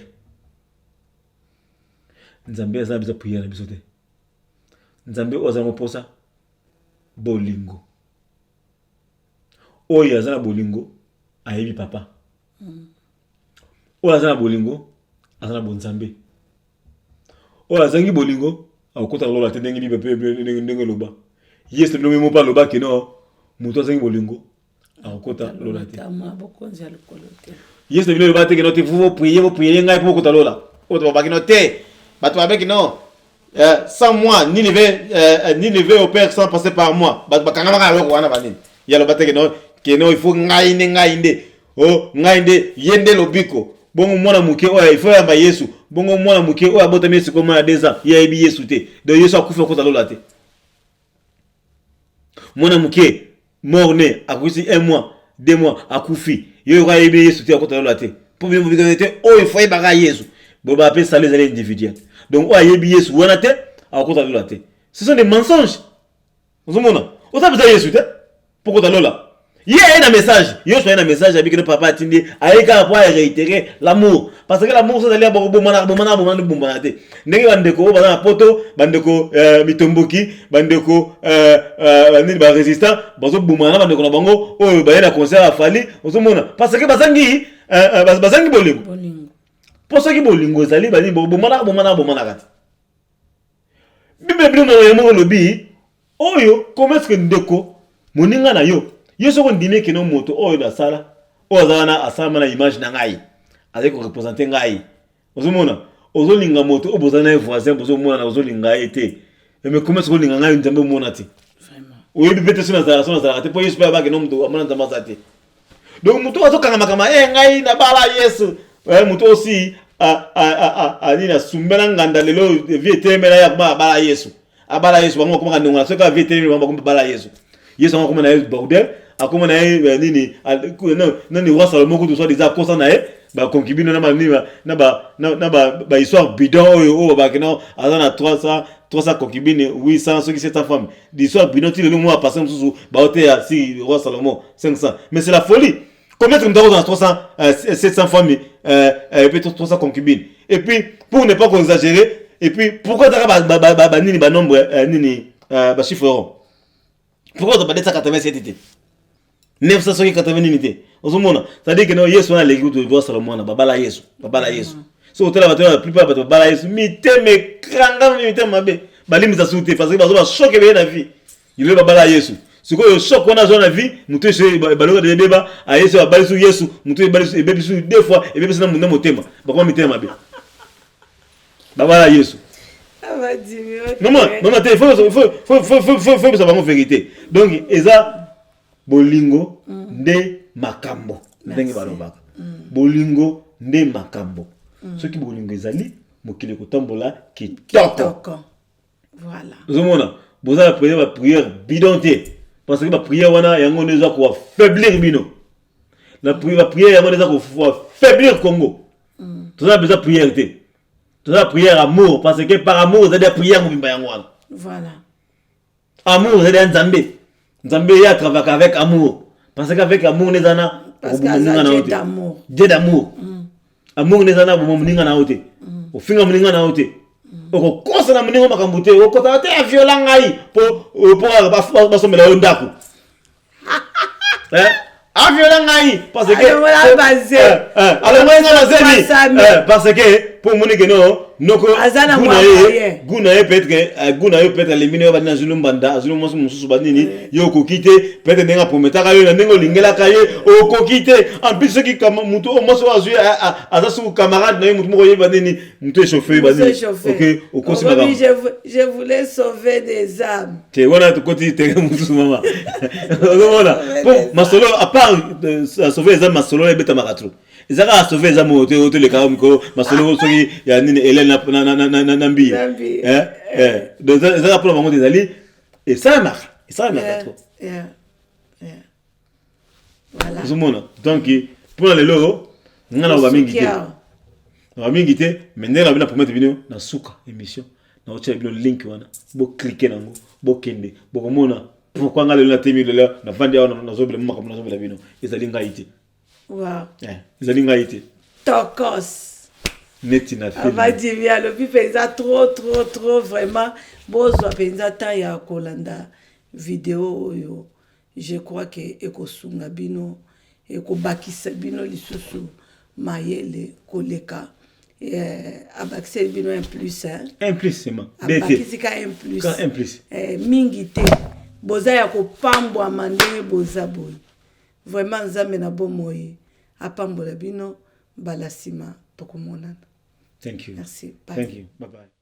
Nzambe aza biso prière na biso te Nzambe oza moposa bolingo oyo aza na bolingo ayebi papa oyo aza na bolingo aza na bonzambe oyo azangi bolingo akota lola te ndenge bibe ndenge loba yesu no memo pa loba kino muto azangi bolingo akota lola te yesu no loba te kino te vous prier ngai pour kota lola o to ba kino te bato ba kino sans moi Ninive opère sans passer par moi bakanga maka loko wana banini ya loba te kino il faut ngai nde ngai nde yende lobiko bongo mwana muke oya il faut yamba Yesu bongo mwana muke oya botami Yesu comme na 2 ans ya yebi Yesu te donc Yesu akufa kota lola te mwana muke mort né akusi 1 mois 2 mois akufi yo ka yebi Yesu te kota lola te pour bien vous dire oh il faut yamba Yesu bon ba appeler ça les individuels donc oya yebi Yesu wana te akota lola te ce sont des mensonges vous mona o ta besoin Yesu te pour kota lola il y a un message, il y a un message avec le papa Tindi, avec un point réitérer l'amour. Parce que l'amour, ça allait à bomana. N'est-ce pas bandeko, bandana poto, bandeko mitomboki, bandeko résistant, bazo bomana, bandeko na bango, oh bayena concert à Fali, osomona. Parce que bazangi bolingo. Pour ça qui bolingo, ça li bani bomana kati. Bible na yemo lobi, oyo, comment est-ce que ndeko moninga na yo Yesu ko ndime ke no moto oyo da sala ozana asama na image na ngai avec représenter ngai ozomona ozolinga moto obozana voisin bozomona na ozolinga ete mais comment est-ce que linga ngai nzambe mona ti vraiment oyebi bete sona za te po Yesu ba ke no moto amona nzamba za te donc moto azokanga makama ngai na bala Yesu moto aussi nina sumbela nganda lelo vie temela ya bala Yesu abala Yesu bango komaka ndonga soka vie temela bango bala Yesu Yesu bango komana bordel akoma na nini nani roi Salomon ko soit déjà kosa na ba concubine na ba histoire bidon oyo ba kena azana 300 concubines 800 ceux qui 700 femmes l'histoire bidon ti le mois passé mususu ba hotel ya si roi Salomon 500 mais c'est la folie combien tu dois dans 300 700 femmes et puis 300 concubines et puis pour ne pas exagérer et puis pourquoi ba nini ba nombre nini ba chiffre rond pourquoi tu pas 187 était 980 unité. Ozomona, c'est-à-dire que non Yesu na legi de roi Salomon na babala Yesu. So hôtel la plupart ba babala Yesu mite me kranga mite mabe. Balimi za souté parce que bazoba choqué be na vie. Il est babala Yesu. Ce que choc on a dans la vie, mutu chez baloga de débat, a Yesu babala su Yesu, mutu babala su bébé su 2 fois et bébé na munda motema. Ba ko mite mabe. Babala Yesu. Non, faut savoir la vérité. Donc, eza bolingo nde makambo. Ndenge balobaka. Bolingo nde makambo. Ce qui bolingo ezali, mokili kotambola kitoko. Voilà. Zomona, boza la prière bidonté. Parce que la prière wana yango neza ko faiblir bino. La prière yango neza ko faiblir Congo. Tout ça besoin prière té. Tout ça prière amour parce que par amour c'est des prières mobimba yango wana. Voilà. Amour c'est Nzambe. Nzambe ya travaille avec amour parce qu'avec amour nezana parce que d'amour. Dieu d'amour. Amour nezana bo moninga na ote. O finga moninga na ote. O kosa na moninga makambote o kota te aviola ngai pour ba somela ndako. Aviola ngai parce que alors moi ngala parce que pour moni que noko guna peut-être éliminer ba na zulumbanda zulumoso mususu banini yo kokite peut-être nenga prometaka yo na nengo lingela kaye o kokite en plus ceux qui comme muto moso azu azasu camarade na muto moko yeba nini muto chauffeur banini OK au consima je voulais sauver des âmes te wana to koti te mususu mama voilà bon masolo à part sauver les âmes masolo et beta maratro ezaka sauver les âmes au le karam ko masolo soki ya nini Hélène na mbi donc ça pour le moment des alliés et ça marche trop voilà zumona donc pour le logo ngana ba mingi te mais ndela bina promettre bino na suka émission na ocha bino link wana bo cliquer nango bo kende bo komona pourquoi ngale na temi de là na vandi wana na zobele mama na zobele bino ezali ngaite wow ezali ngaite tokos neti na film va dire bien le puis penza trop vraiment bozwa penza ta ya kolanda vidéo oyo je crois que ekosunga bino ekobakisa bino lisusu mayele koleka abakise bino un plus seulement abakisi ka un plus mingi te boza ya kopambwama ndenge boza boye vraiment nzambe na bomoi apambola bino bala nsima tokomonana. Thank you. Merci. Bye. Thank you. Bye-bye.